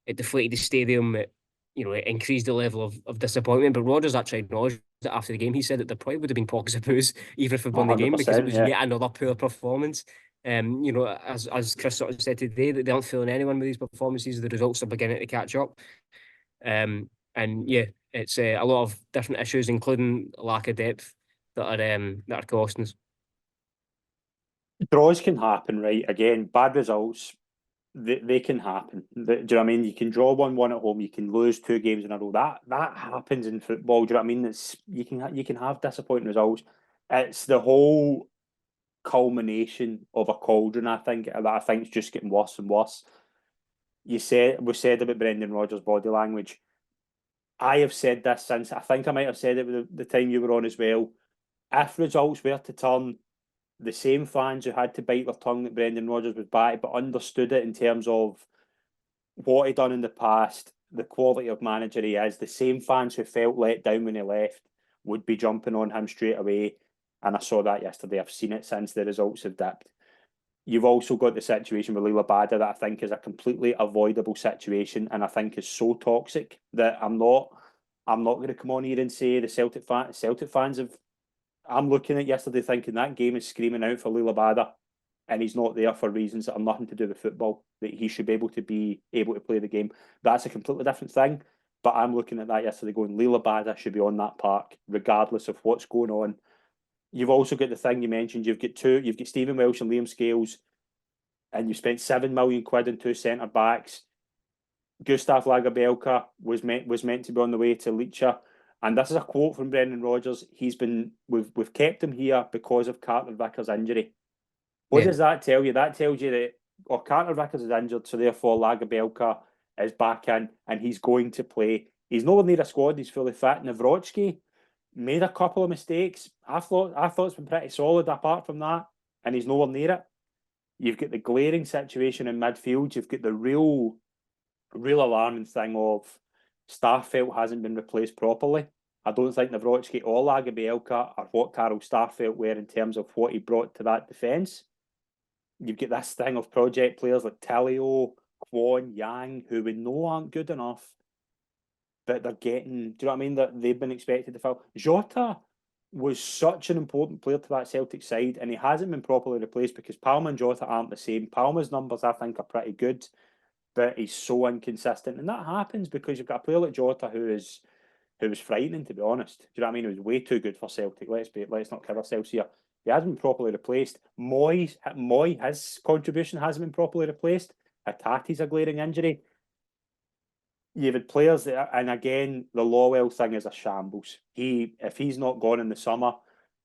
It deflated the stadium. It increased the level of disappointment. But Rodgers actually acknowledged that after the game. He said that there probably would have been pockets of boos even if we won the game because it was yet another poor performance. As Chris sort of said today, that they aren't fooling anyone with these performances. The results are beginning to catch up. And yeah, it's a lot of different issues, including lack of depth, that are costing us. Draws can happen, right? Again, bad results, they can happen. Do you know what I mean? You can draw 1-1 at home, you can lose 2 games in a row. That happens in football. Do you know what I mean? You can have disappointing results. It's the whole culmination of a cauldron, I think, that I think is just getting worse and worse. We said about Brendan Rodgers' body language. I have said this since, I think I might have said it the time you were on as well. If results were to turn, the same fans who had to bite their tongue that Brendan Rodgers was back, but understood it in terms of what he'd done in the past, the quality of manager he is, the same fans who felt let down when he left would be jumping on him straight away. And I saw that yesterday. I've seen it since the results have dipped. You've also got the situation with Lila Bada that I think is a completely avoidable situation, and I think is so toxic that I'm not going to come on here and say the Celtic fans have. I'm looking at yesterday thinking that game is screaming out for Lila Bada, and he's not there for reasons that have nothing to do with football. That he should be able to play the game. That's a completely different thing. But I'm looking at that yesterday going, Lila Bada should be on that park, regardless of what's going on. You've also got the thing you mentioned. You've got Stephen Welsh and Liam Scales, and you spent £7 million in 2 centre backs. Gustav Lagerbielke was meant to be on the way to Leicester. And this is a quote from Brendan Rodgers. We've kept him here because of Carter Vickers' injury. What does that tell you? That tells you that Carter Vickers is injured, so therefore Lagerbielke is back in and he's going to play. He's nowhere near a squad. He's fully fit. Nawrocki made a couple of mistakes. I thought it's been pretty solid apart from that, and he's nowhere near it. You've got the glaring situation in midfield. You've got the real alarming thing of Starfelt hasn't been replaced properly. I don't think Nawrocki or Lagerbielke are what Carl Starfelt were in terms of what he brought to that defence. You've got this thing of project players like Tallio, Kwon, Yang, who we know aren't good enough, but they're getting, do you know what I mean? That they've been expected to fill. Jota was such an important player to that Celtic side, and he hasn't been properly replaced because Palma and Jota aren't the same. Palma's numbers, I think, are pretty good, but he's so inconsistent, and that happens because you've got a player like Jota who was frightening, to be honest. Do you know what I mean? He was way too good for Celtic. Let's not kid ourselves here. He hasn't been properly replaced. Moy, his contribution hasn't been properly replaced. Hatati's a glaring injury. You've had players that, and again, the Lawwell thing is a shambles. If he's not gone in the summer,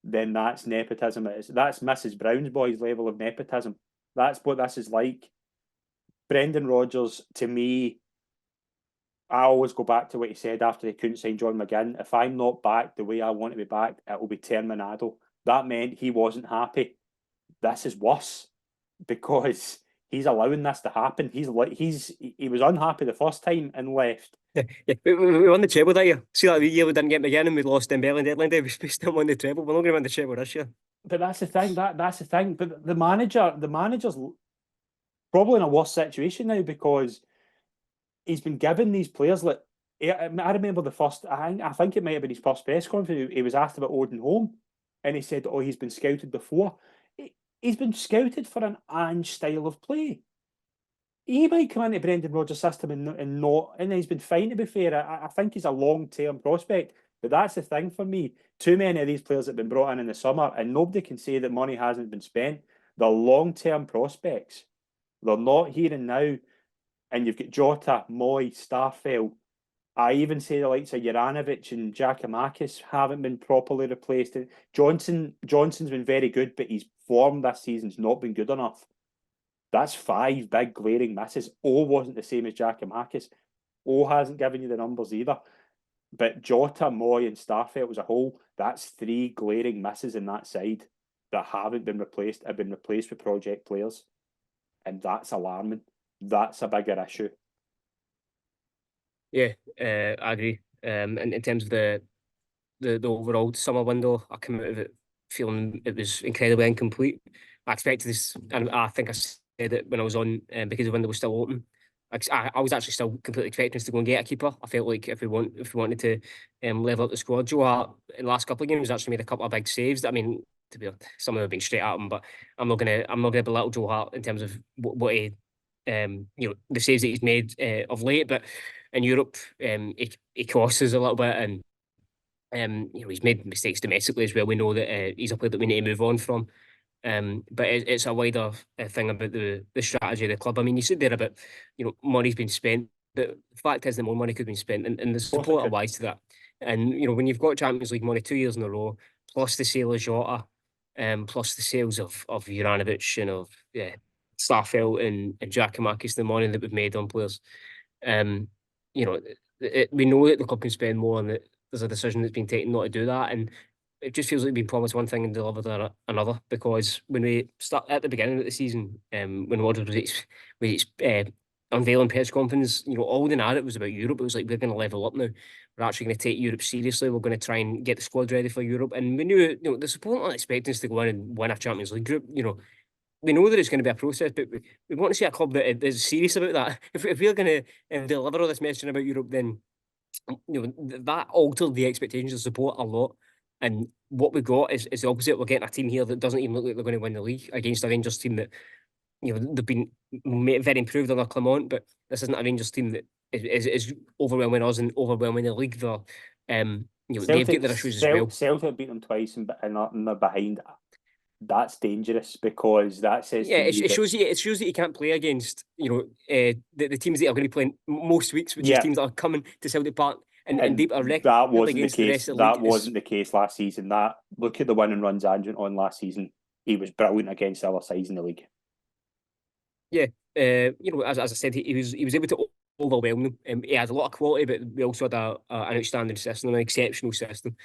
then that's nepotism. That's Mrs. Brown's boys level of nepotism. That's what this is like. Brendan Rodgers, to me, I always go back to what he said after he couldn't sign John McGinn. If I'm not back the way I want to be back, it will be terminado. That meant he wasn't happy. This is worse because he's allowing this to happen. He was unhappy the first time and left. Yeah, we won the treble that year. See that year we didn't get McGinn and we lost Dembele and deadline day. We still won the treble. We're not going to win the treble this year. But that's the thing. That's the thing. But the manager's probably in a worse situation now because he's been given these players like I remember the first. I think it might have been his first press conference. He was asked about Odin Home, and he said, "Oh, he's been scouted before. He's been scouted for an Ange style of play. He might come into Brendan Rodgers' system and not, and he's been fine. To be fair, I think he's a long-term prospect. But that's the thing for me. Too many of these players have been brought in the summer, and nobody can say that money hasn't been spent. They're long-term prospects. They're not here and now. And you've got Jota, Moy, Starfelt. I even say the likes of Juranovic and Giakoumakis haven't been properly replaced. Johnson's been very good, but his form this season's not been good enough. That's 5 big glaring misses. O wasn't the same as Giakoumakis. O hasn't given you the numbers either. But Jota, Moy and Starfelt as a whole, that's 3 glaring misses in that side that haven't been replaced, have been replaced with project players. And that's alarming. That's a bigger issue. Yeah, I agree. In terms of the overall summer window, I came out of it feeling it was incredibly incomplete. I expected this, and I think I said it when I was on, because the window was still open. I was actually still completely expecting us to go and get a keeper. I felt like if we wanted to level up the squad, Joe Hart in the last couple of games actually made a couple of big saves. I mean, to be honest, some of them have been straight at him, but I'm not gonna belittle Joe Hart in terms of what he the saves that he's made of late. But in Europe, he costs us a little bit, and he's made mistakes domestically as well. We know that he's a player that we need to move on from. But it's a wider thing about the strategy of the club. I mean, you said there about money's been spent, but the fact is that more money could have been spent, and the support are wise to that. And when you've got Champions League money 2 years in a row, plus the sale of Jota, plus the sales of Juranovic and of Starfelt and Giakoumakis, the money that we've made on players, we know that the club can spend more, and that there's a decision that's been taken not to do that, and it just feels like being promised one thing and delivered another. Because when we start at the beginning of the season, when Rodgers was unveiling press conference, all the narrative was about Europe. It was like, we're going to level up now. We're actually going to take Europe seriously. We're going to try and get the squad ready for Europe. And we knew, the support aren't expecting us to go in and win a Champions League group. We know that it's going to be a process, but we want to see a club that is serious about that. If we're going to deliver all this messaging about Europe, then that altered the expectations of support a lot. And what we got is the opposite. We're getting a team here that doesn't even look like they're going to win the league against a Rangers team that they've been very improved under Clement, but this isn't a Rangers team that is overwhelming us and overwhelming the league. They're they've got their issues as well. Celtic beat them twice and they're behind. That's dangerous because that says it shows that you can't play against the teams that are going to be playing most weeks, which is teams that are coming to Celtic Park. And deep that wasn't the case. That wasn't the case last season. Look at the win and runs Andrew on last season. He was brilliant against the other sides in the league. Yeah, as I said, he was able to overwhelm them. He had a lot of quality, but we also had an outstanding system, an exceptional system.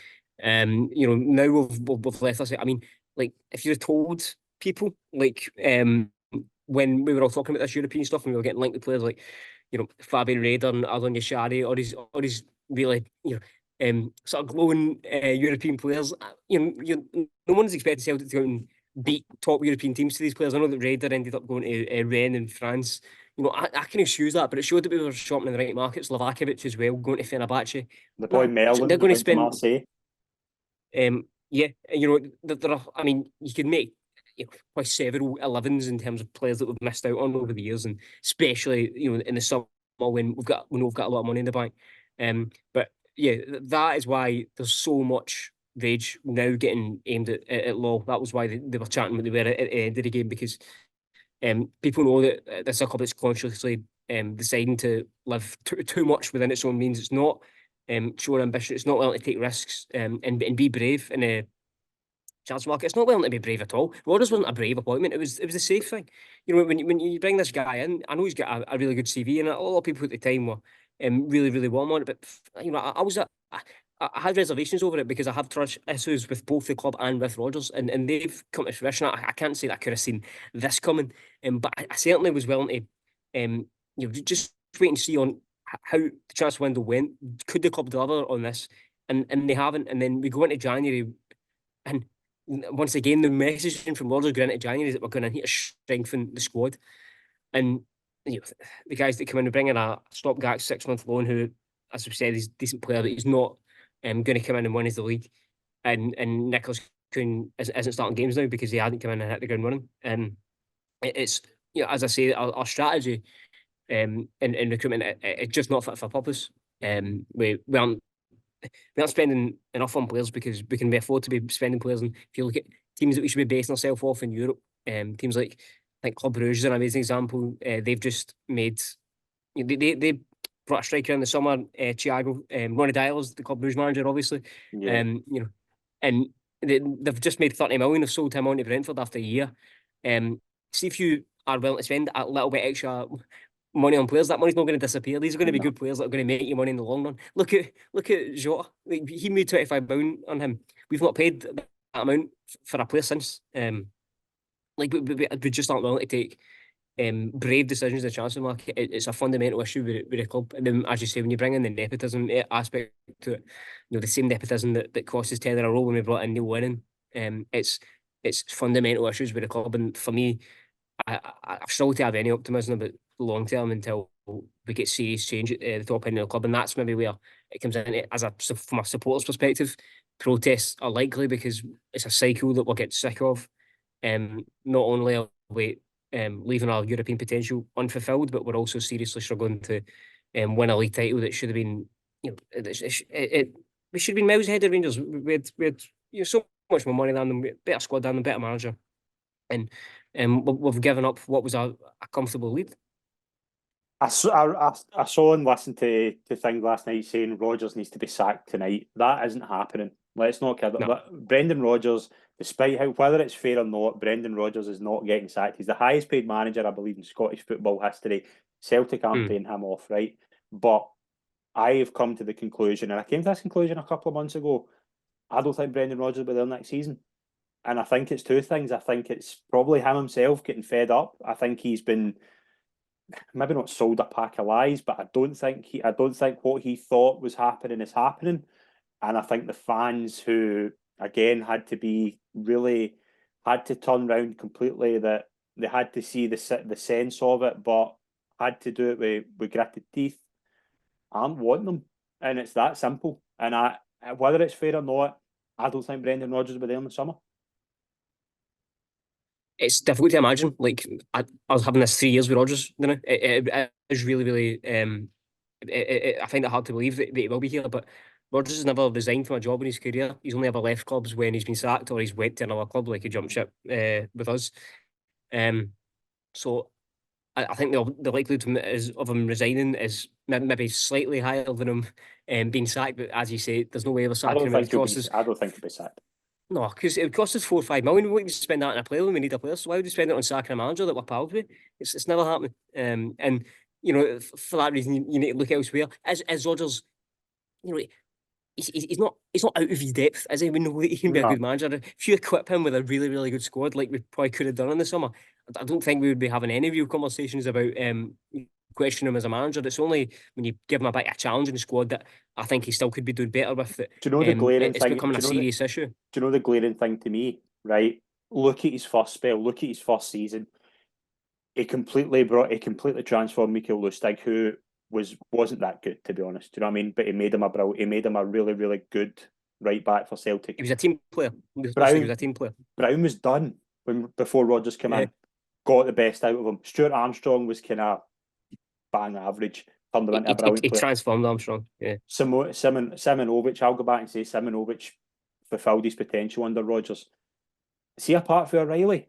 Now we've left us. I mean, like, if you'd have told people, like, when we were all talking about this European stuff and we were getting linked to players like, Fabian Raider and Adon Yashari, or these really, sort of glowing European players, no one's expecting Celtic to go and beat top European teams to these players. I know that Raider ended up going to Rennes in France. I can excuse that, but it showed that we were shopping in the right markets. Lovakovic as well, going to Fenerbahce. The boy Merlin, they're going to spend. Marseille. There are. I mean, you could make quite several 11s in terms of players that we've missed out on over the years, and especially in the summer when we've got a lot of money in the bank. But yeah, that is why there's so much rage now getting aimed at Law. That was why they were chanting what they were at the end of the game, because people know that this is a club that's consciously deciding to live too much within its own means. It's not showing ambition. It's not willing to take risks and be brave in a chance market. It's not willing to be brave at all. Rodgers wasn't a brave appointment. It was the safe thing. When you bring this guy in, I know he's got a really good CV, and a lot of people at the time were really, really warm on it. But you know, I had reservations over it because I have trust issues with both the club and with Rodgers, and they've come to fruition. I can't say that I could have seen this coming, but I certainly was willing to, just wait and see on how the transfer window went. Could the club deliver on this? And they haven't. And then we go into January, and once again, the messaging from Rodgers going into January is that we're going to need to strengthen the squad. And the guys that come in and bring in a stopgap 6-month loan, who, as we've said, is a decent player, but he's not going to come in and win us the league. And Nicholas Kuhn isn't starting games now because he hadn't come in and hit the ground running. And it's, as I say, our strategy in recruitment, it's just not fit for purpose. We aren't spending enough on players because we can afford to be spending players. And if you look at teams that we should be basing ourselves off in Europe, teams like Club Brugge is an amazing example. They've just made they brought a striker in the summer, Thiago. Ronnie Dyer's the Club Brugge manager, obviously. Yeah. And they've just made 30 million. They've sold him on to Brentford after a year. See if you are willing to spend a little bit extra money on players. That money's not going to disappear. These are going to be good players that are going to make you money in the long run. Look at Jota. Like, he made 25 million on him. We've not paid that amount for a player since. We just aren't willing to take brave decisions in the transfer market. It's a fundamental issue with the club. And then, as you say, when you bring in the nepotism aspect to it, the same nepotism that cost us 10 in a row when we brought in Neil Lennon, it's fundamental issues with the club. And for me, I struggle to have any optimism about the long term until we get serious change at the top end of the club. And that's maybe where it comes in from a supporter's perspective. Protests are likely because it's a cycle that we'll get sick of. Not only are we leaving our European potential unfulfilled, but we're also seriously struggling to win a league title that should have been, we should have been miles ahead of Rangers. We had so much more money than them, better squad than them, better manager, and we've given up what was a comfortable lead. I saw and listened to things last night saying Rodgers needs to be sacked tonight. That isn't happening. Let's not kid. No. Brendan Rodgers, despite whether it's fair or not, Brendan Rodgers is not getting sacked. He's the highest paid manager, I believe, in Scottish football history. Celtic aren't paying him off, right? But I have come to the conclusion, and I came to this conclusion a couple of months ago, I don't think Brendan Rodgers will be there next season. And I think it's two things. I think it's probably him himself getting fed up. I think he's been maybe not sold a pack of lies, but I don't think what he thought was happening is happening. And I think the fans who, again, had to turn around completely, that they had to see the sense of it, but had to do it with gritted teeth, aren't wanting them. And it's that simple. And whether it's fair or not, I don't think Brendan Rodgers will be there in the summer. It's difficult to imagine. Like, I was having this 3 years with Rodgers. It is really, really. I find it hard to believe that he will be here, but Rodgers has never resigned from a job in his career. He's only ever left clubs when he's been sacked or he's went to another club, like he jumped ship with us. So I think the likelihood of him resigning is maybe slightly higher than him being sacked. But as you say, there's no way of sacking him. I don't think he'll be sacked. No, because it would cost us 4 or 5 million. We wouldn't spend that on a player when we need a player. So why would we spend it on sacking a manager that we're pals with? It's never happening. And for that reason, you need to look elsewhere. As Rodgers, he's not out of his depth, is he? We know that he can be a good manager. If you equip him with a really, really good squad, like we probably could have done in the summer, I don't think we would be having any real conversations about questioning him as a manager. It's only when you give him a bit of a challenge in the squad that I think he still could be doing better with it. Do you know the glaring thing? It's becoming a serious issue. Do you know the glaring thing to me, right? Look at his first spell. Look at his first season. He completely transformed Mikael Lustig, who wasn't that good, to be honest. Do you know what I mean? But he made him a really, really good right back for Celtic. He was a team player. Brown was done before Rodgers came in. Got the best out of him. Stuart Armstrong was kind of bang average. Turned him into a brilliant player. He transformed Armstrong. Yeah. Simonovic, I'll go back and say Simonovic fulfilled his potential under Rodgers. See, apart from O'Reilly,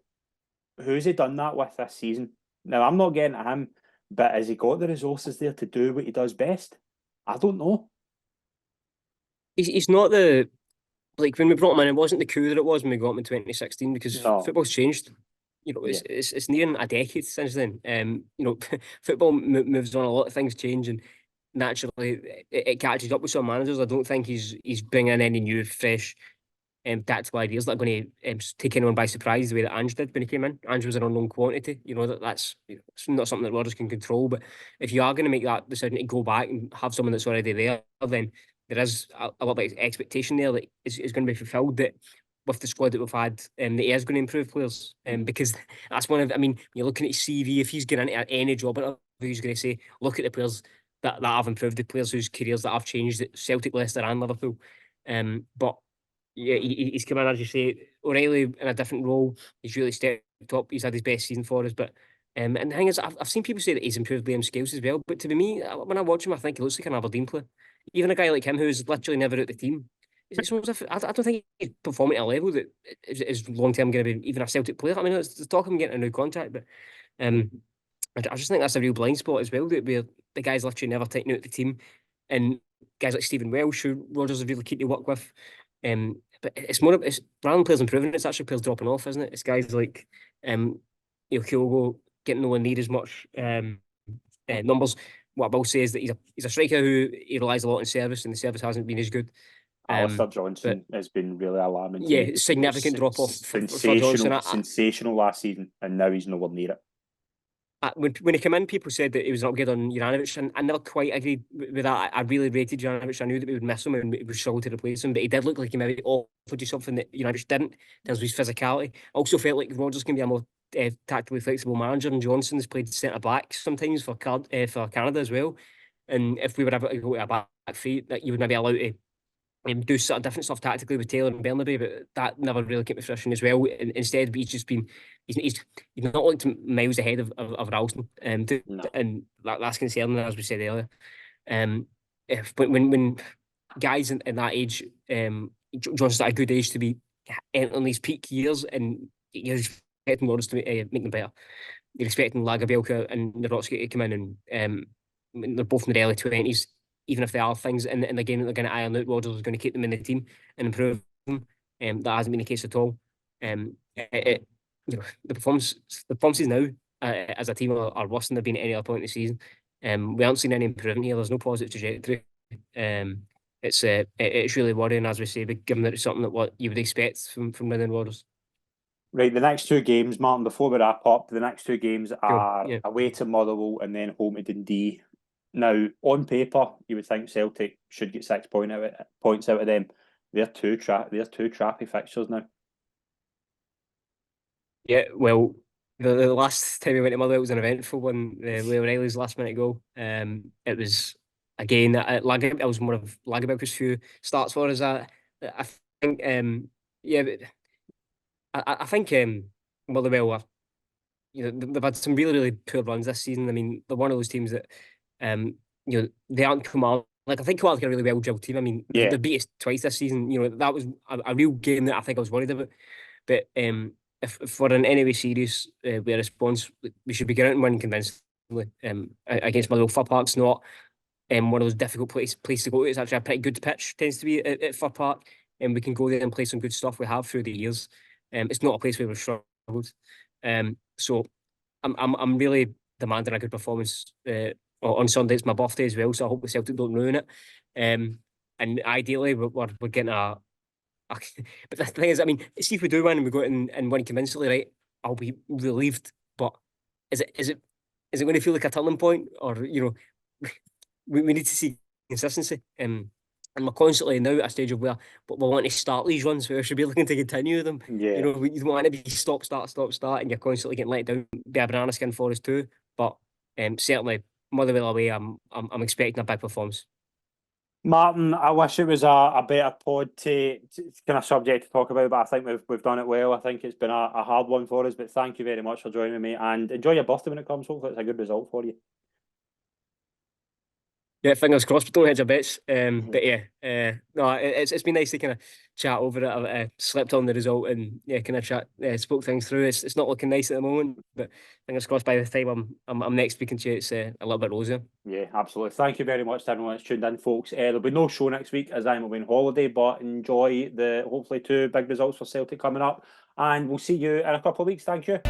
who's he done that with this season? Now, I'm not getting at him, but has he got the resources there to do what he does best? I don't know. He's not the... Like, when we brought him in, it wasn't the coup that it was when we got him in 2016, because football's changed. It's nearing a decade since then. Football moves on, a lot of things change, and naturally it catches up with some managers. I don't think he's bringing any new, fresh tactical ideas that are going to take anyone by surprise the way that Ange did when he came in. Ange was an unknown quantity. That's it's not something that Rodgers can control. But if you are going to make that decision to go back and have someone that's already there, then there is a little bit of expectation there that is going to be fulfilled, that with the squad that we've had, that he is going to improve players. Because that's one of, I mean, you're looking at his CV, if he's getting into any job interview, he's going to say, look at the players that have improved, the players whose careers that have changed at Celtic, Leicester and Liverpool. But yeah, he's come in, as you say, O'Reilly in a different role. He's really stepped up. He's had his best season for us. But and the thing is, I've seen people say that he's improved Liam Scales as well. But to me, when I watch him, I think he looks like an Aberdeen player. Even a guy like him who's literally never out the team. It's almost as if, I don't think he's performing at a level that is long term going to be even a Celtic player. I mean, it's talk of him getting a new contract, but I just think that's a real blind spot as well, that where the guy's literally never taken out the team, and guys like Stephen Welsh, who Rodgers is really keen to work with. But it's more of, it's rather than players improving, it's actually players dropping off, isn't it? It's guys like Kyogo getting nowhere near as much numbers. What I will say is that he's a striker who he relies a lot on service, and the service hasn't been as good. Alistair Johnson has been really alarming. Yeah, significant drop off. Sensational last season, and now he's nowhere near it. When he came in, people said that he was an upgrade on Juranovic, and I never quite agreed with that. I really rated Juranovic. I knew that we would miss him and we would struggle to replace him, but he did look like he maybe offered you something that Juranovic didn't in terms of his physicality. I also felt like Rodgers can be a more tactically flexible manager, and Johnson's played centre back sometimes for Canada as well. And if we were able to go to a back three, that you would maybe allow to do sort of different stuff tactically with Taylor and Bernabei, but that never really came to fruition as well. Instead, he's just been he's not looked miles ahead of Ralston, No. and that's concerning, as we said earlier. But when guys in that age, Johnson's at a good age to be entering these peak years, and you're expecting Rodgers to make them better. You're expecting Lagerbielke and Nawrocki to come in, and they're both in their early 20s. Even if there are things in the game that they're going to iron out, Rodgers is going to keep them in the team and improve them. That hasn't been the case at all. The performances now as a team are worse than they've been at any other point in the season. We haven't seen any improvement here. There's no positive trajectory. It's really worrying, as we say, but given that it's something that what you would expect from Brendan Rodgers. Right, the next two games, Martin, before we wrap up, the next two games are away to Motherwell and then home to Dundee. Now, on paper, you would think Celtic should get 6 points out of them. They're two trappy fixtures now. Yeah, well, the last time we went to Motherwell was an eventful one. With O'Reilly's last minute goal. It was again it was more of Lagerbielke's few starts for us. I think I think Motherwell are, they've had some really, really poor runs this season. I mean, they're one of those teams that they aren't Kilmarnock. Like, I think Kilmarnock are a really well drilled team. I mean, they beat us twice this season. That was a real game that I think I was worried about. But if we're in any way serious with a response, we should be getting out and winning convincingly against Motherwell. Fir Park's not one of those difficult places to go to. It's actually a pretty good pitch, tends to be at Fir Park, and we can go there and play some good stuff we have through the years. It's not a place where we've struggled. So I'm really demanding a good performance on Sunday. It's my birthday as well, so I hope the Celtic don't ruin it. And ideally, we're getting a. But the thing is, I mean, see if we do win and we go out and win convincingly, right? I'll be relieved. But is it going to feel like a turning point, or we need to see consistency? And we're constantly now at a stage of where we want to start these runs, where we should be looking to continue them. Yeah. We want to be stop, start, and you're constantly getting let down. Be a banana skin for us too. But certainly Motherwell away, I'm expecting a big performance. Martin, I wish it was a better pod to kind of subject to talk about, but I think we've done it well. I think it's been a hard one for us, but thank you very much for joining me, and enjoy your birthday when it comes. Hopefully it's a good result for you. Yeah, fingers crossed, but don't hedge your bets. But yeah, no, it's been nice to kind of chat over it. I slept on the result and kind of chat, spoke things through. It's not looking nice at the moment, but fingers crossed by the time I'm next speaking to you, it's a little bit rosier. Yeah, absolutely. Thank you very much to everyone that's tuned in, folks. There'll be no show next week as I'm away on holiday, but enjoy the hopefully 2 big results for Celtic coming up, and we'll see you in a couple of weeks. Thank you.